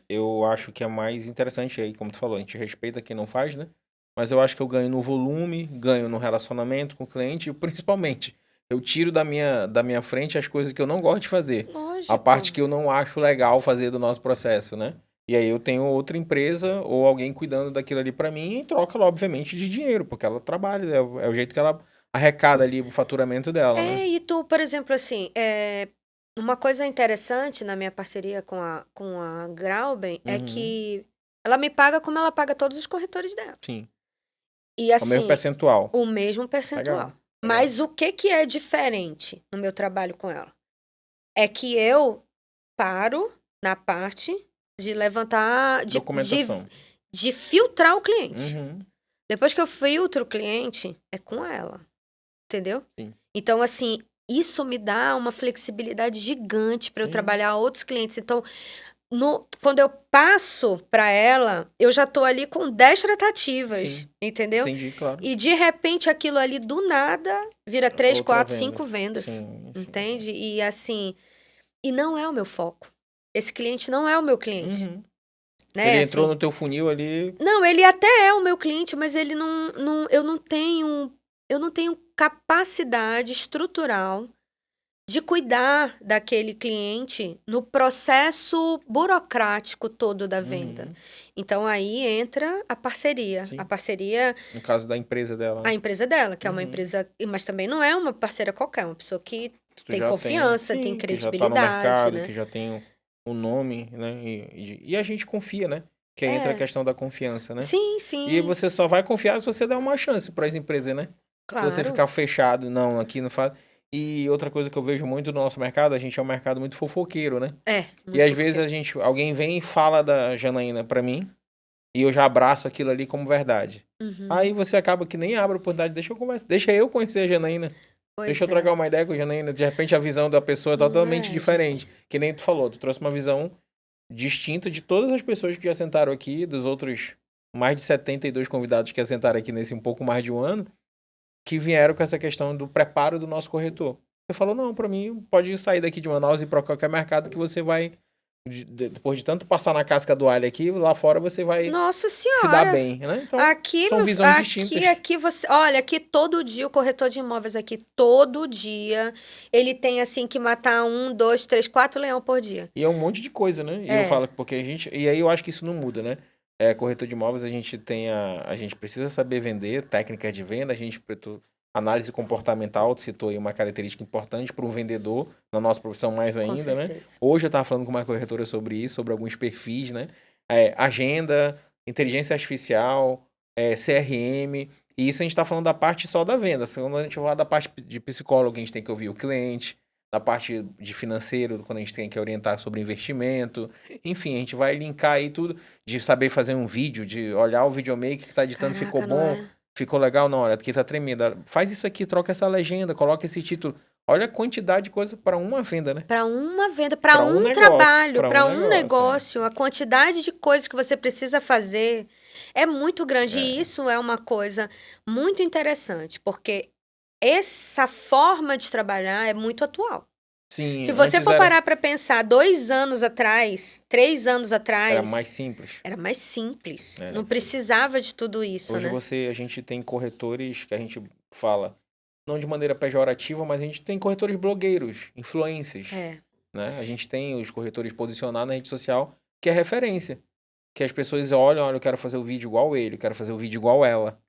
Eu acho que é mais interessante aí, como tu falou, a gente respeita quem não faz, né? Mas eu acho que eu ganho no volume, ganho no relacionamento com o cliente e principalmente eu tiro da minha frente as coisas que eu não gosto de fazer. A Lógico. parte que eu não acho legal fazer do nosso processo, né? E aí eu tenho outra empresa ou alguém cuidando daquilo ali pra mim em troca, obviamente, de dinheiro, porque ela trabalha, é o jeito que ela arrecada ali o faturamento dela, né? E tu, por exemplo, assim, uma coisa interessante na minha parceria com a Grauben é Uhum. que Ela me paga como ela paga todos os corretores dela. Sim. E É o mesmo assim, percentual. o mesmo percentual. Legal. Mas o que é diferente no meu trabalho com ela? É que eu paro na parte de levantar, Documentação. de filtrar o cliente. Uhum. Depois que eu filtro o cliente, é com ela. Entendeu? Sim. Então, assim, isso me dá uma flexibilidade gigante para eu Sim. trabalhar outros clientes. Então, quando eu passo para ela, eu já tô ali com 10 tratativas, Sim. entendeu? Entendi, claro. E de repente aquilo ali do nada vira 3, Outra 4, venda. 5 vendas. Sim, sim. Entende? E assim, e não é o meu foco. Esse cliente não é o meu cliente. Uhum. Né? Ele entrou Assim, no teu funil ali. não, ele até é o meu cliente, mas ele eu não tenho capacidade estrutural de cuidar daquele cliente no processo burocrático todo da venda. Uhum. Então aí entra a parceria. Sim. A parceria, No caso da empresa dela. a empresa dela, que é uma Uhum. empresa, mas também não é uma parceira qualquer, é uma pessoa que Tu tem já confiança, sim, tem que já tá no credibilidade, mercado, né? que já tem um nome, né? E a gente confia, né? Que aí entra a É. questão da confiança, né? Sim, E sim, você só vai confiar se você der uma chance para as empresas, né? Se você claro. ficar fechado, não, aqui não faz. E outra coisa que eu vejo muito no nosso mercado, a gente é um mercado muito fofoqueiro, né? É, E muito às vezes alguém vem e fala da Janaína pra mim, e eu já abraço aquilo ali como verdade. Uhum. Aí você acaba que nem abre a oportunidade, deixa eu conhecer a Janaína. Pois Deixa eu é. trocar uma ideia com a Janaína. De repente a visão da pessoa é Não totalmente é, diferente. gente. Que nem tu falou, tu trouxe uma visão distinta de todas as pessoas que já sentaram aqui, dos outros mais de 72 convidados que já sentaram aqui nesse um pouco mais de um ano, que vieram com essa questão do preparo do nosso corretor. Você falou, não, pra mim, pode sair daqui de Manaus e ir pra qualquer mercado que você vai, depois de tanto passar na casca do alho aqui, lá fora você vai Nossa se dar senhora. bem, né? Então, Aqui, são visões distintas. aqui você, olha, aqui todo dia o corretor de imóveis aqui todo dia ele tem assim que matar 1, 2, 3, 4 leão por dia. E é um monte de coisa, né? E eu É. falo porque a gente. E aí eu acho que isso não muda, né? Corretor de imóveis, a gente tem a gente precisa saber vender, técnicas de venda, análise comportamental, tu citou aí uma característica importante para um vendedor, na nossa profissão mais Com ainda, né? certeza. Hoje eu estava falando com uma corretora sobre isso, sobre alguns perfis, né? Agenda, inteligência artificial, CRM. E isso a gente está falando da parte só da venda. Quando a gente fala da parte de psicólogo, a gente tem que ouvir o cliente. Da parte de financeiro, quando a gente tem que orientar sobre investimento. Enfim, a gente vai linkar aí tudo. De saber fazer um vídeo, de olhar o videomaker que tá editando, Caraca, ficou não bom, é? ficou legal, não, olha, aqui tá tremendo. Faz isso aqui, troca essa legenda, coloca esse título. Olha a quantidade de coisa para uma venda, né? Para uma venda, para Pra um um negócio, trabalho, pra um para um negócio, negócio, a quantidade de coisas que você precisa fazer é muito grande. E isso é uma coisa muito interessante, porque essa forma de trabalhar é muito atual. Sim, Se você antes for parar para pensar 2 anos atrás, 3 anos atrás, era mais simples. era mais simples. É. Não precisava de tudo isso, Hoje né? a gente tem corretores que a gente fala, não de maneira pejorativa, mas a gente tem corretores blogueiros, influencers. É. Né? A gente tem os corretores posicionados na rede social, que é referência. Que as pessoas olham, olha, eu quero fazer o vídeo igual ele, eu quero fazer o vídeo igual ela.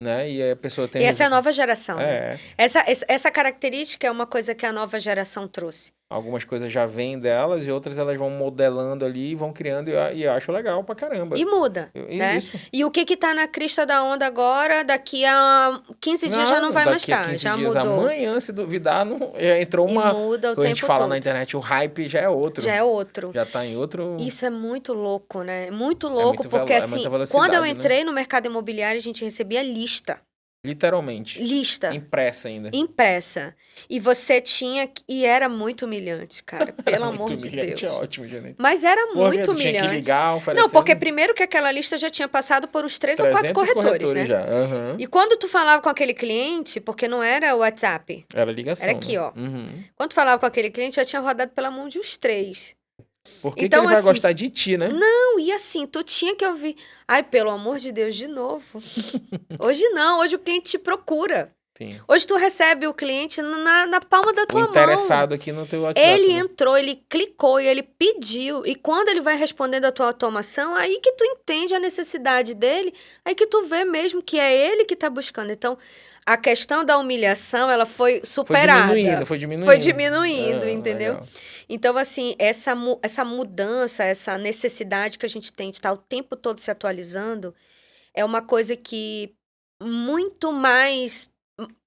Né? E a pessoa tem... E essa é a nova geração, né? É. Essa característica é uma coisa que a nova geração trouxe. Algumas coisas já vêm delas e outras elas vão modelando ali, vão criando e eu acho legal pra caramba. E muda, né? Isso. E o que tá na crista da onda agora, daqui a 15 dias já não vai mais daqui a estar. 15 Já dias, mudou. amanhã, se duvidar, já entrou E uma... muda o Quando a gente tempo fala todo. na internet, o hype já é outro. Já é outro. Já tá em outro... Isso é muito louco, né? Muito louco, porque é assim, muita quando eu velocidade, né? entrei no mercado imobiliário, a gente recebia lista. Literalmente. Lista. Impressa ainda. Impressa. E você tinha... E era muito humilhante, cara. Pelo amor Muito de humilhante, Deus. é ótimo, Janete. Mas era muito Tu tinha que humilhante. ligar, oferecendo... Não, porque primeiro que aquela lista já tinha passado por uns 3 ou 4 corretores, né? já. Uhum. E quando tu falava com aquele cliente, porque não era o WhatsApp, Era ligação, era aqui, né? ó. Uhum. Quando tu falava com aquele cliente, já tinha rodado pela mão de uns 3. Por que Então, ele vai assim, gostar de ti, né? Não, e assim, tu tinha que ouvir. Ai, pelo amor de Deus, de novo. Hoje não, hoje o cliente te procura. Sim. Hoje tu recebe o cliente na palma da O tua mão. interessado aqui no teu WhatsApp. Ele né? entrou, ele clicou e ele pediu. E quando ele vai respondendo a tua automação, aí que tu entende a necessidade dele, aí que tu vê mesmo que é ele que tá buscando. Então, a questão da humilhação, ela foi superada. Foi diminuindo. Foi diminuindo, entendeu? Legal. Então, assim, essa mudança, essa necessidade que a gente tem de estar o tempo todo se atualizando, é uma coisa que muito mais,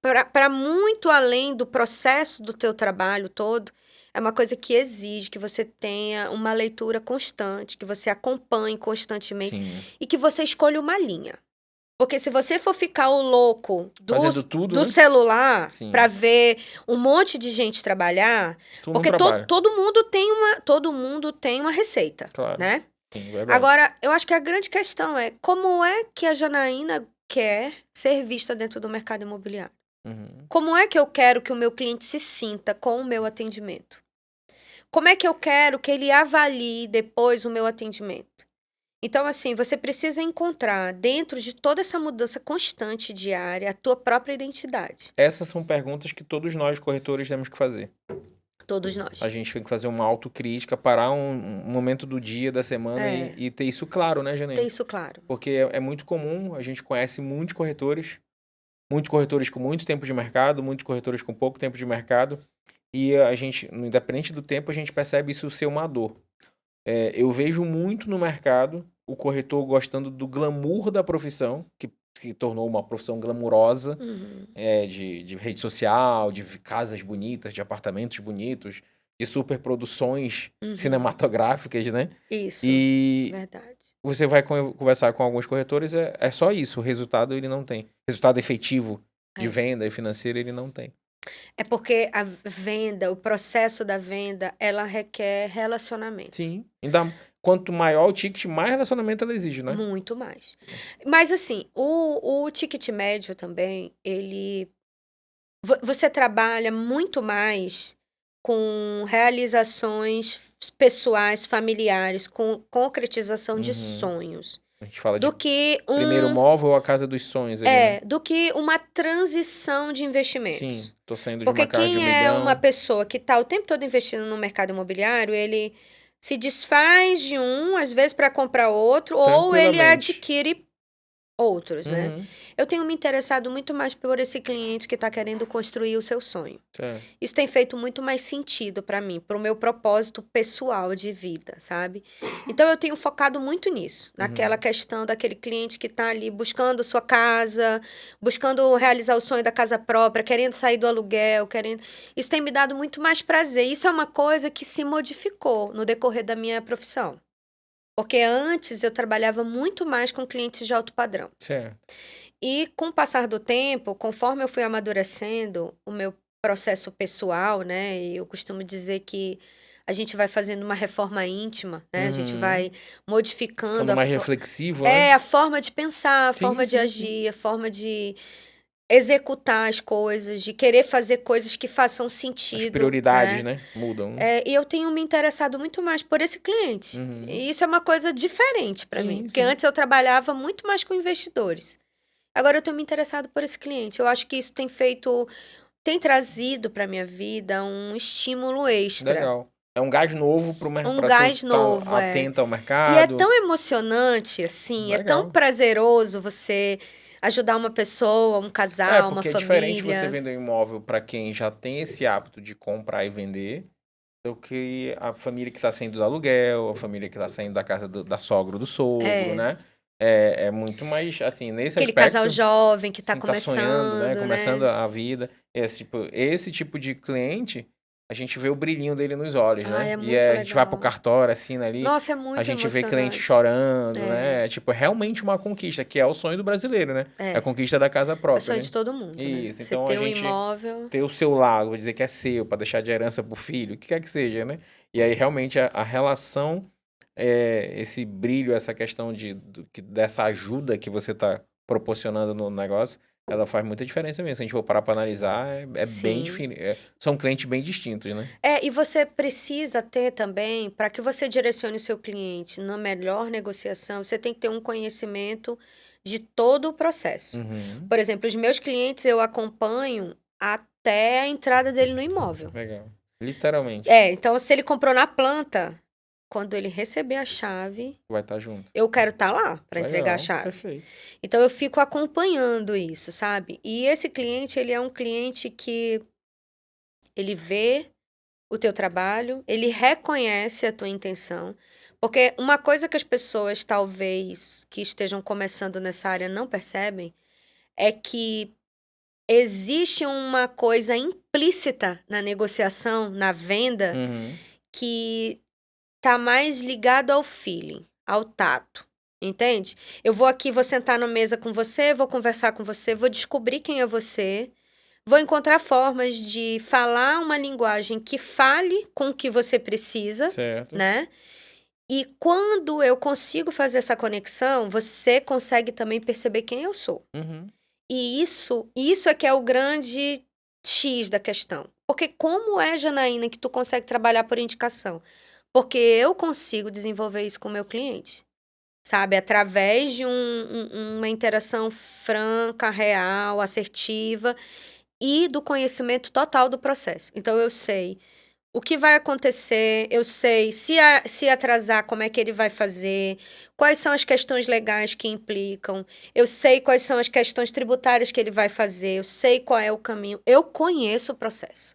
para muito além do processo do teu trabalho todo, é uma coisa que exige que você tenha uma leitura constante, que você acompanhe constantemente Sim. e que você escolha uma linha. Porque se você for ficar o louco Fazendo tudo, do né? celular Sim. para ver um monte de gente trabalhar, Tu não porque trabalha. todo mundo tem uma receita, Claro. né? Sim, verdade. Agora, eu acho que a grande questão é como é que a Janaína quer ser vista dentro do mercado imobiliário? Uhum. Como é que eu quero que o meu cliente se sinta com o meu atendimento? Como é que eu quero que ele avalie depois o meu atendimento? Então, assim, você precisa encontrar, dentro de toda essa mudança constante diária, a tua própria identidade. Essas são perguntas que todos nós, corretores, temos que fazer. Todos nós. A gente tem que fazer uma autocrítica, parar um momento do dia, da semana e ter isso claro, né, Janaína? Ter isso claro. Porque é muito comum, a gente conhece muitos corretores com muito tempo de mercado, muitos corretores com pouco tempo de mercado, e a gente, independente do tempo, a gente percebe isso ser uma dor. Eu vejo muito no mercado o corretor gostando do glamour da profissão, que tornou uma profissão glamurosa, Uhum. de rede social, de casas bonitas, de apartamentos bonitos, de superproduções cinematográficas, né? Isso, E verdade. você vai conversar com alguns corretores, é só isso, o resultado ele não tem. Resultado efetivo de venda e financeiro ele não tem. É porque a venda, o processo da venda, ela requer relacionamento. Sim. Quanto maior o ticket, mais relacionamento ela exige, né? Muito mais. Mas assim, o ticket médio também, você trabalha muito mais com realizações pessoais, familiares, com concretização de sonhos, A gente fala de do que primeiro móvel ou a casa dos sonhos ali, né? do que uma transição de investimentos. Sim, tô saindo de Porque uma casa de 1 quem é uma milhão. pessoa que está o tempo todo investindo no mercado imobiliário, ele se desfaz de um, às vezes para comprar outro, ou ele Tranquilamente. adquire outros, né? Uhum. Eu tenho me interessado muito mais por esse cliente que está querendo construir o seu sonho. Certo. Isso tem feito muito mais sentido para mim, para o meu propósito pessoal de vida, sabe? Então eu tenho focado muito nisso, naquela questão daquele cliente que está ali buscando sua casa, buscando realizar o sonho da casa própria, querendo sair do aluguel, querendo. Isso tem me dado muito mais prazer. Isso é uma coisa que se modificou no decorrer da minha profissão. Porque antes eu trabalhava muito mais com clientes de alto padrão. Certo. E com o passar do tempo, conforme eu fui amadurecendo o meu processo pessoal, né? E eu costumo dizer que a gente vai fazendo uma reforma íntima, né? A gente vai modificando Ficando mais reflexivo, né? a forma de pensar, a Sim, forma de sim, agir, a forma de executar as coisas, de querer fazer coisas que façam As sentido, prioridades, né? né? Mudam. E eu tenho me interessado muito mais por esse cliente. E isso é uma coisa diferente para Sim, mim. Porque sim. antes eu trabalhava muito mais com investidores. Agora eu tenho me interessado por esse cliente. Eu acho que isso tem trazido para minha vida um estímulo extra. Legal. É um gás novo pro mercado. Um Pra gás tu tá novo, atenta ao E é mercado. tão emocionante, assim, é tão Legal. prazeroso você ajudar uma pessoa, um casal, uma Porque é família. diferente você vender um imóvel para quem já tem esse hábito de comprar e vender, do que a família que está saindo do aluguel, a família que está saindo da casa da sogra ou do sogro, né? É muito mais, assim, nesse Aquele aspecto, casal jovem que está assim, tá sonhando, né? começando, Começando a vida. Esse tipo de cliente, a gente vê o brilhinho dele nos olhos, né? É E muito a gente vai pro legal. cartório, assina ali, Nossa, é a muito gente vê cliente emocionante. chorando, né? Tipo, é realmente uma conquista, que é o sonho do brasileiro, né? É a conquista da casa É o própria, sonho né? de todo mundo, né? Isso, Você então ter a um gente imóvel. ter o seu lago, vou dizer que é seu, para deixar de herança pro filho, o que quer que seja, né? E aí realmente a relação, esse brilho, essa questão dessa ajuda que você está proporcionando no negócio, ela faz muita diferença mesmo. Se a gente for parar para analisar, é bem Sim. diferente. São clientes bem distintos, né? E você precisa ter também, para que você direcione o seu cliente na melhor negociação, você tem que ter um conhecimento de todo o processo. Uhum. Por exemplo, os meus clientes eu acompanho até a entrada dele no imóvel. Legal. Literalmente. Então se ele comprou na planta, quando ele receber a chave, Vai estar junto. eu quero estar lá para entregar a Legal, chave. perfeito. Então eu fico acompanhando isso, sabe? E esse cliente, ele é um cliente que ele vê o teu trabalho, ele reconhece a tua intenção, porque uma coisa que as pessoas talvez que estejam começando nessa área não percebem é que existe uma coisa implícita na negociação, na venda, Uhum. que tá mais ligado ao feeling, ao tato. Entende? Eu vou aqui, vou sentar na mesa com você, vou conversar com você, vou descobrir quem é você, vou encontrar formas de falar uma linguagem que fale com o que você precisa, Certo. né? E quando eu consigo fazer essa conexão, você consegue também perceber quem eu sou. Uhum. E isso é que é o grande X da questão. Porque como é, Janaína, que tu consegue trabalhar por indicação? Porque eu consigo desenvolver isso com o meu cliente, sabe? Através de uma interação franca, real, assertiva e do conhecimento total do processo. Então, eu sei o que vai acontecer, eu sei se atrasar, como é que ele vai fazer, quais são as questões legais que implicam, eu sei quais são as questões tributárias que ele vai fazer, eu sei qual é o caminho, eu conheço o processo.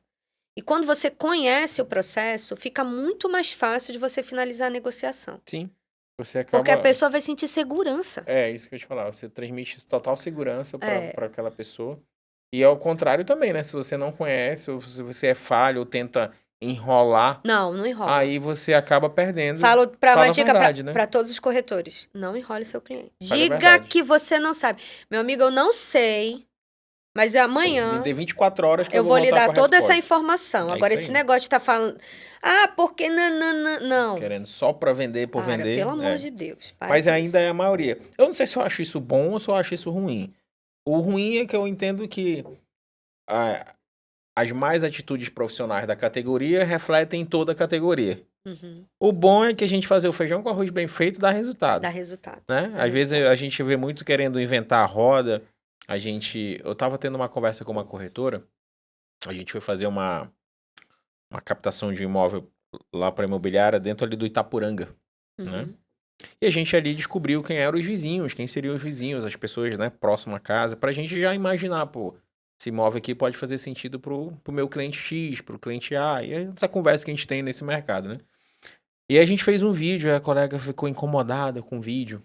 E quando você conhece o processo, fica muito mais fácil de você finalizar a negociação. Sim. Você Porque a acaba. pessoa vai sentir segurança. É, isso que eu ia te falar. Você transmite total segurança É. para aquela pessoa. E ao contrário também, né? Se você não conhece, ou se você é falho, ou tenta enrolar, Não enrola. aí você acaba perdendo. Falo pra Fala uma a dica verdade, né? para todos os corretores. Não enrole seu cliente. Fala a Diga verdade. que você não sabe. Meu amigo, eu não sei, mas amanhã Me dê 24 horas que eu vou lhe voltar dar com a toda essa resposta. informação. É Agora, isso esse aí. negócio de tá falando... Ah, porque não. Querendo só pra vender por Para, vender. pelo amor é. de Deus. Para Mas com ainda isso. é a maioria. Eu não sei se eu acho isso bom ou se eu acho isso ruim. O ruim é que eu entendo que as mais atitudes profissionais da categoria refletem toda a categoria. Uhum. O bom é que a gente fazer o feijão com arroz bem feito dá resultado. Dá resultado. Né? Dá Às vezes resultado. a gente vê muito querendo inventar a roda. Eu tava tendo uma conversa com uma corretora. A gente foi fazer uma captação de um imóvel lá para imobiliária dentro ali do Itapuranga. Né? Uhum. E a gente ali descobriu quem eram os vizinhos, quem seriam os vizinhos, as pessoas, né, próximas à casa, pra gente já imaginar, pô, esse imóvel aqui pode fazer sentido pro meu cliente X, pro cliente A, e essa conversa que a gente tem nesse mercado, né? E a gente fez um vídeo, a colega ficou incomodada com o vídeo,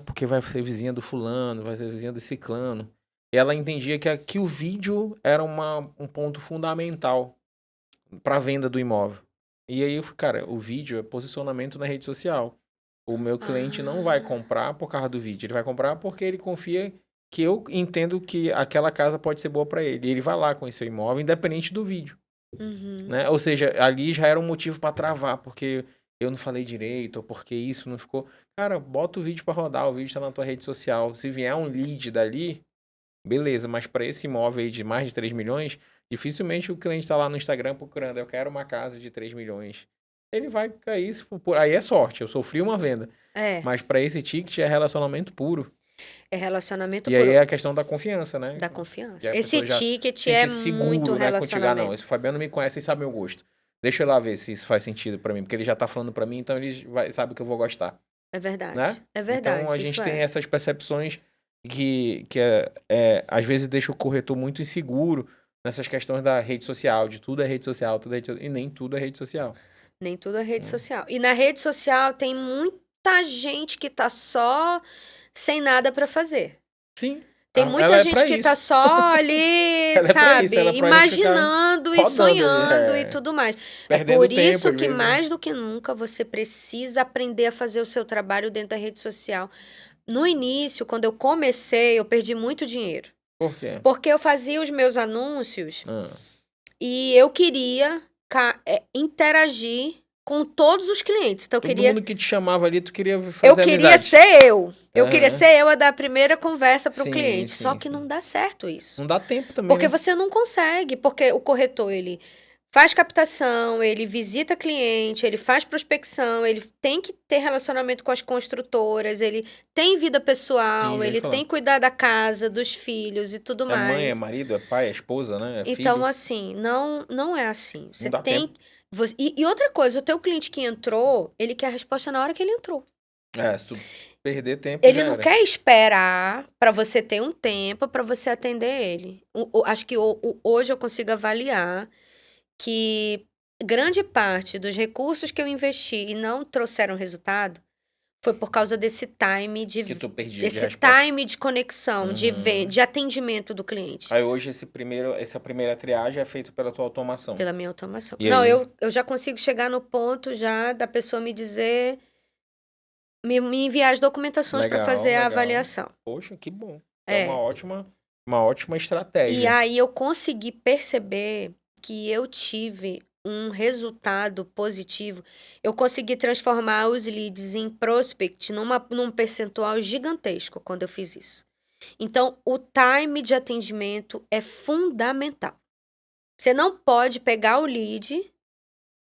porque vai ser vizinha do fulano, vai ser vizinha do ciclano. E ela entendia que o vídeo era um ponto fundamental pra venda do imóvel. E aí eu falei, cara, o vídeo é posicionamento na rede social. O meu cliente não vai comprar por causa do vídeo. Ele vai comprar porque ele confia que eu entendo que aquela casa pode ser boa para ele. E ele vai lá conhecer o imóvel, independente do vídeo. Uhum. Né? Ou seja, ali já era um motivo para travar, porque eu não falei direito, ou porque isso não ficou. Cara, bota o vídeo para rodar, o vídeo está na tua rede social. Se vier um lead dali, beleza, mas para esse imóvel aí de mais de 3 milhões, dificilmente o cliente está lá no Instagram procurando, eu quero uma casa de 3 milhões. Ele vai cair, aí é sorte, eu sofri uma venda. É. Mas para esse ticket é relacionamento puro. É relacionamento E aí é a questão da confiança, né? da confiança. E a Esse pessoa já ticket se é sentir muito seguro, né, contigo. Ah, não, relacionamento. esse Fabiano me conhece e sabe meu gosto. Deixa eu lá ver se isso faz sentido para mim, porque ele já tá falando para mim, então ele sabe que eu vou gostar. É verdade. Né? É verdade. Então a gente isso tem é. essas percepções que às vezes deixa o corretor muito inseguro nessas questões da rede social, de tudo é rede social, tudo é rede social, e nem tudo é rede social. Nem tudo é rede social. E na rede social tem muita gente que tá só sem nada para fazer. Sim. Tem Ela muita é gente pra que isso. tá só ali, Ela é pra sabe, isso, ela é pra imaginando e rodando ali, sonhando é. e tudo mais. Perdendo por tempo, isso às que vezes. mais do que nunca você precisa aprender a fazer o seu trabalho dentro da rede social. No início, quando eu comecei, eu perdi muito dinheiro. Por quê? Porque eu fazia os meus anúncios Ah, e eu queria interagir com todos os clientes. Então, todo mundo que te chamava ali, tu queria fazer eu queria amizade. ser eu. Eu Aham. queria ser eu a dar a primeira conversa para o Sim, cliente. sim, Só que sim. não dá certo isso. Não dá tempo também, Porque né? você não consegue. Porque o corretor, ele faz captação, ele visita cliente, ele faz prospecção, ele tem que ter relacionamento com as construtoras, ele tem vida Sim, pessoal, já ia ele falar. tem que cuidar da casa, dos filhos e tudo É mãe, é mais. marido, é pai, é esposa, né? É Então, filho. assim, não é assim. Você Não dá tem. tempo. E outra coisa, o teu cliente que entrou, ele quer a resposta na hora que ele entrou. É, se tu perder tempo, Ele já não era. quer esperar para você ter um tempo para você atender ele. Acho que hoje eu consigo avaliar que grande parte dos recursos que eu investi e não trouxeram resultado foi por causa desse time Que tu perdia de desse resposta. time de conexão, Uhum. de atendimento do cliente. Aí hoje essa primeira triagem é feita pela tua automação. Pela minha automação. E Não, aí? eu já consigo chegar no ponto já da pessoa me dizer, me enviar as documentações para Legal, fazer a legal. avaliação. Poxa, que bom. É É. uma ótima E estratégia. aí eu consegui perceber que eu tive um resultado positivo. Eu consegui transformar os leads em prospect num percentual gigantesco quando eu fiz isso. Então, o time de atendimento é fundamental. Você não pode pegar o lead,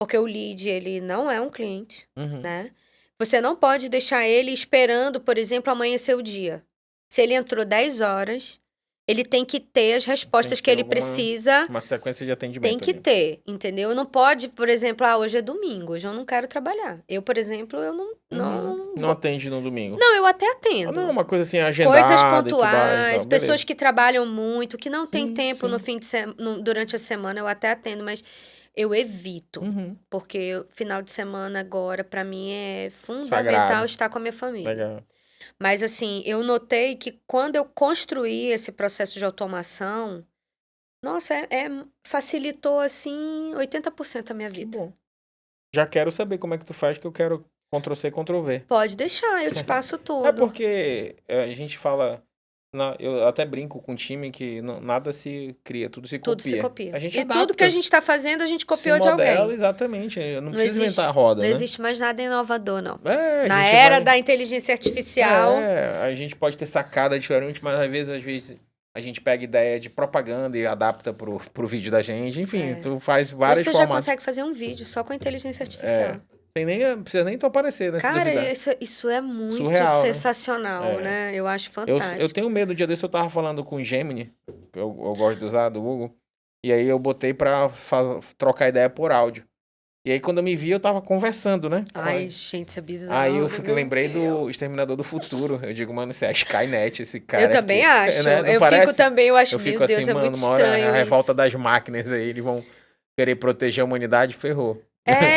porque o lead ele não é um cliente, Uhum. né? Você não pode deixar ele esperando, por exemplo, amanhecer o dia. Se ele entrou 10 horas, ele tem que ter as Tem respostas que que ter ele precisa, uma sequência de tem atendimento que ali. ter, entendeu? Não pode, por exemplo, hoje é domingo, hoje eu não quero trabalhar. Eu, por exemplo, eu Uhum. não Não atende no domingo. Não, eu até Ah, atendo. não, uma coisa assim, Coisas agendada e tudo mais. pontuais, Não, pessoas beleza. que trabalham muito, que não tem Sim, tempo no sim. fim de durante a semana, eu até atendo, mas eu evito, Uhum. porque final de semana agora para mim é fundamental Sagrado. estar com a minha família. Legal. Mas assim, eu notei que quando eu construí esse processo de automação, nossa, facilitou assim 80% a minha Que vida. bom. Já quero saber como é que tu faz, que eu quero Ctrl+C, Ctrl+V. Pode deixar, eu te passo É tudo. porque a gente fala, eu até brinco com o time que nada se cria, tudo se Tudo se copia. copia. A gente E tudo que a adapta, gente está fazendo, a gente se copiou de modela, alguém. exatamente. Eu não Não preciso inventar a existe, roda, não né? existe mais nada inovador, não. É, a Na gente era vai. da inteligência artificial, A gente pode ter sacada diferente, mas às vezes a gente pega ideia de propaganda e adapta pro vídeo da gente. Enfim, tu faz vários você já formatos. consegue fazer um vídeo só com a inteligência É, artificial. não precisa nem tu aparecer, né? Se Cara, duvidar. isso é muito Surreal, né? sensacional, É. né? Eu acho Eu fantástico. tenho medo, um dia desse eu tava falando com o Gemini, que eu gosto de usar, do Google, e aí eu botei pra trocar ideia por áudio. E aí quando eu me vi, eu tava conversando, né? Ai, gente, isso é bizarro. Aí eu meu lembrei do Deus. Exterminador do Futuro. Eu digo, mano, isso é a Skynet, esse cara Eu também aqui. acho. Né? Não Eu parece? fico também, eu acho, Eu meu fico assim, Deus, é muito mano, uma hora a estranho revolta isso. das máquinas aí, eles vão querer proteger a humanidade, ferrou.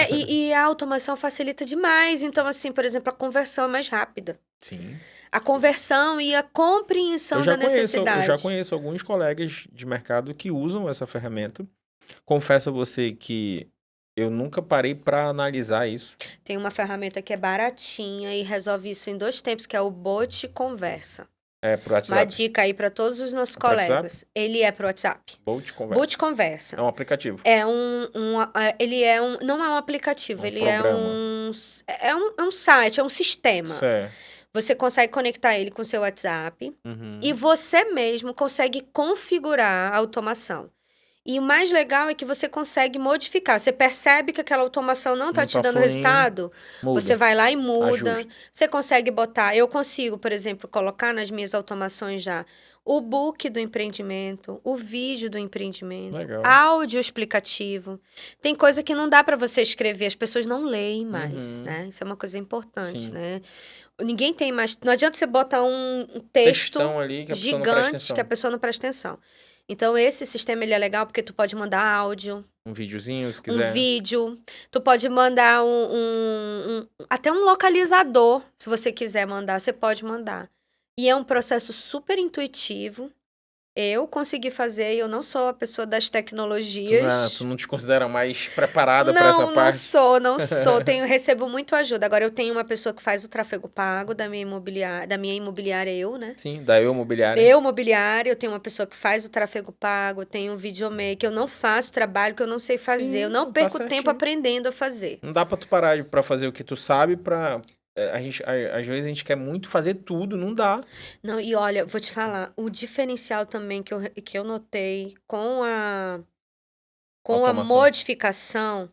E a automação facilita demais. Então, assim, por exemplo, a conversão é mais rápida. Sim. A conversão e a compreensão da Eu já necessidade. conheço alguns colegas de mercado que usam essa ferramenta. Confesso a você que eu nunca parei pra analisar isso. Tem uma ferramenta que é baratinha e resolve isso em 2 tempos, que é o Bot Conversa. É pro Uma WhatsApp. dica aí para todos os nossos pro WhatsApp? colegas. Ele é pro WhatsApp. Bolt Conversa. Bot Conversa. É um aplicativo. Ele é não é um aplicativo, Um ele programa. é um site, é um sistema. Certo. Você consegue conectar ele com seu WhatsApp Uhum. e você mesmo consegue configurar a automação. E o mais legal é que você consegue modificar. Você percebe que aquela automação não está Não te tá dando fluindo, resultado, muda. você vai lá e muda. Ajusta. Você consegue botar. Eu consigo, por exemplo, colocar nas minhas automações já o book do empreendimento, o vídeo do empreendimento, Legal. áudio explicativo. Tem coisa que não dá para você escrever, as pessoas não leem mais, Uhum. né? Isso é uma coisa importante, Sim. né? Ninguém tem mais. Não adianta você botar um texto Textão ali que a pessoa não presta gigante atenção. que a pessoa não presta atenção. Então, esse sistema ele é legal porque tu pode mandar áudio, Um videozinho, se um quiser. vídeo, tu pode mandar até um localizador, se você quiser mandar, você pode mandar. E é um processo super intuitivo. Eu consegui fazer, eu não sou a pessoa das tecnologias. Tu não te considera mais preparada para essa Não parte? não sou. Recebo muito ajuda. Agora eu tenho uma pessoa que faz o tráfego pago da minha imobiliária, eu, né? Sim, da Eu Mobiliária. Eu, mobiliária, eu tenho uma pessoa que faz o tráfego pago, eu tenho um videomaker, eu não faço trabalho que eu não sei fazer, Sim, eu não tá perco certinho. tempo aprendendo a fazer. Não dá pra tu parar pra fazer o que tu sabe pra... às vezes a gente quer muito fazer tudo, não dá. Não, e olha, vou te falar, o diferencial também que eu notei com com a Automação. modificação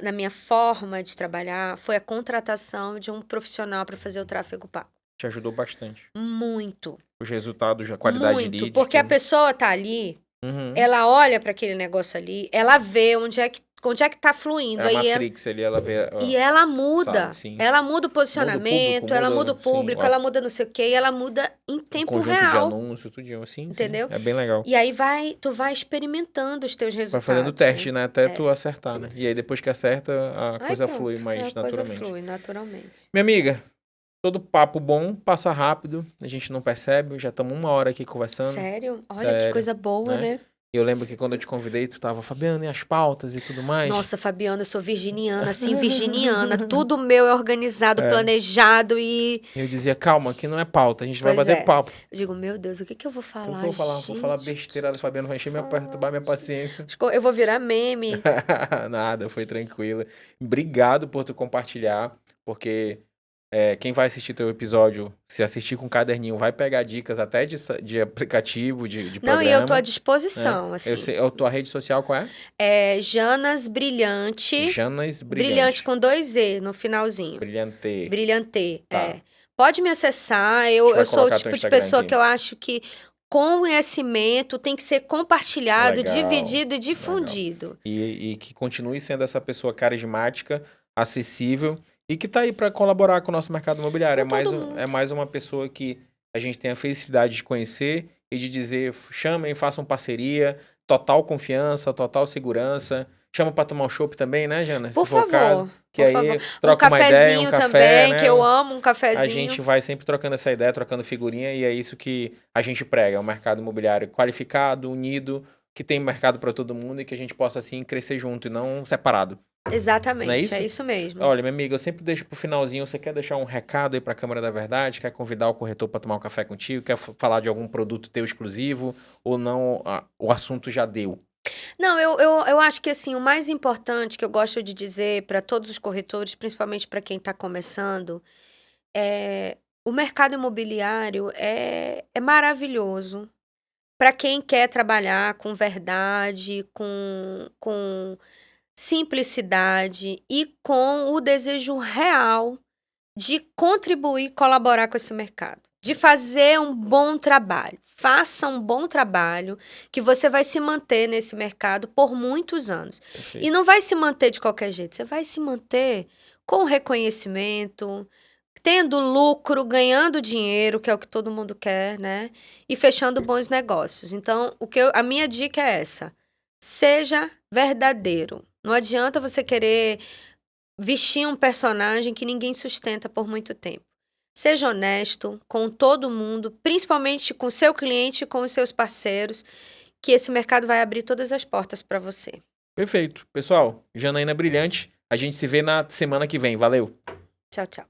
da minha forma de trabalhar, foi a contratação de um profissional para fazer o tráfego pago. Te ajudou bastante. Muito, Os resultados, a qualidade de muito. lead. Porque a tudo. pessoa tá ali, Uhum. ela olha para aquele negócio ali, ela vê onde é que tá fluindo. É a aí Matrix ali, ela vê... ó, e ela muda. sabe, sim. Ela muda o posicionamento, ela muda o sim, público, ó, ela muda não sei o quê, e ela muda em tempo conjunto de real. anúncio, tudinho, sim, Entendeu? sim. É bem legal. E aí tu vai experimentando os teus Vai resultados. fazendo teste, né? Até É. tu acertar, né? E aí depois que acerta, a Aí coisa pronto, flui mais a coisa naturalmente. flui naturalmente. Minha amiga, todo papo bom, passa rápido, a gente não percebe, já estamos 1 hora aqui conversando. Sério? Olha que Sério, coisa boa, né? E eu lembro que quando eu te convidei, tu tava, Fabiana, e as pautas e tudo mais? Nossa, Fabiana, eu sou virginiana, assim, virginiana. Tudo meu é organizado, planejado e... Eu dizia, calma, aqui não é pauta, a gente vai Pois bater é. papo. Eu digo, meu Deus, o que que eu vou Então, falar, vou falar gente? besteira, a Fabiana vai encher minha, perturbar minha paciência. Eu vou virar meme. Nada, foi tranquila. Obrigado por tu compartilhar, porque quem vai assistir teu episódio, se assistir com caderninho, vai pegar dicas até de aplicativo, de Não, programa. e eu tô à né? disposição, assim. Eu sei, a tua rede social qual é? É Janas Brilhante. Janas Brilhante com 2 E no finalzinho. Brilhante. Brilhante, Tá. Pode me acessar. gente Eu vai sou o colocar teu tipo de Instagram pessoa aqui. que eu acho que conhecimento tem que ser compartilhado, Legal, dividido e difundido. E que continue sendo essa pessoa carismática, acessível e que tá aí para colaborar com o nosso mercado imobiliário. Com todo mundo. É mais uma pessoa que a gente tem a felicidade de conhecer e de dizer, chamem, façam parceria, total confiança, total segurança. Chama para tomar um chopp também, né, Jana? Por Se for o caso. favor. Que por aí favor. troca uma ideia, um cafezinho café, também, né? que eu amo um cafezinho. A gente vai sempre trocando essa ideia, trocando figurinha, e é isso que a gente prega, um mercado imobiliário qualificado, unido, que tem mercado para todo mundo e que a gente possa, assim, crescer junto e não separado. Exatamente, Não é isso? é isso mesmo. Olha, minha amiga, eu sempre deixo pro finalzinho, você quer deixar um recado aí pra Câmara da Verdade, quer convidar o corretor para tomar um café contigo, quer falar de algum produto teu exclusivo, ou não, o assunto já deu? Não, eu acho que assim, o mais importante que eu gosto de dizer para todos os corretores, principalmente para quem está começando, o mercado imobiliário é maravilhoso para quem quer trabalhar com verdade, com simplicidade e com o desejo real de contribuir, colaborar com esse mercado, de fazer um bom trabalho. Faça um bom trabalho que você vai se manter nesse mercado por muitos anos. Perfeito. E não vai se manter de qualquer jeito, você vai se manter com reconhecimento, tendo lucro, ganhando dinheiro, que é o que todo mundo quer, né? E fechando bons negócios. Então, a minha dica é essa: seja verdadeiro. Não adianta você querer vestir um personagem que ninguém sustenta por muito tempo. Seja honesto com todo mundo, principalmente com seu cliente e com os seus parceiros, que esse mercado vai abrir todas as portas para você. Perfeito. Pessoal, Janaína Brilhante, a gente se vê na semana que vem. Valeu! Tchau, tchau.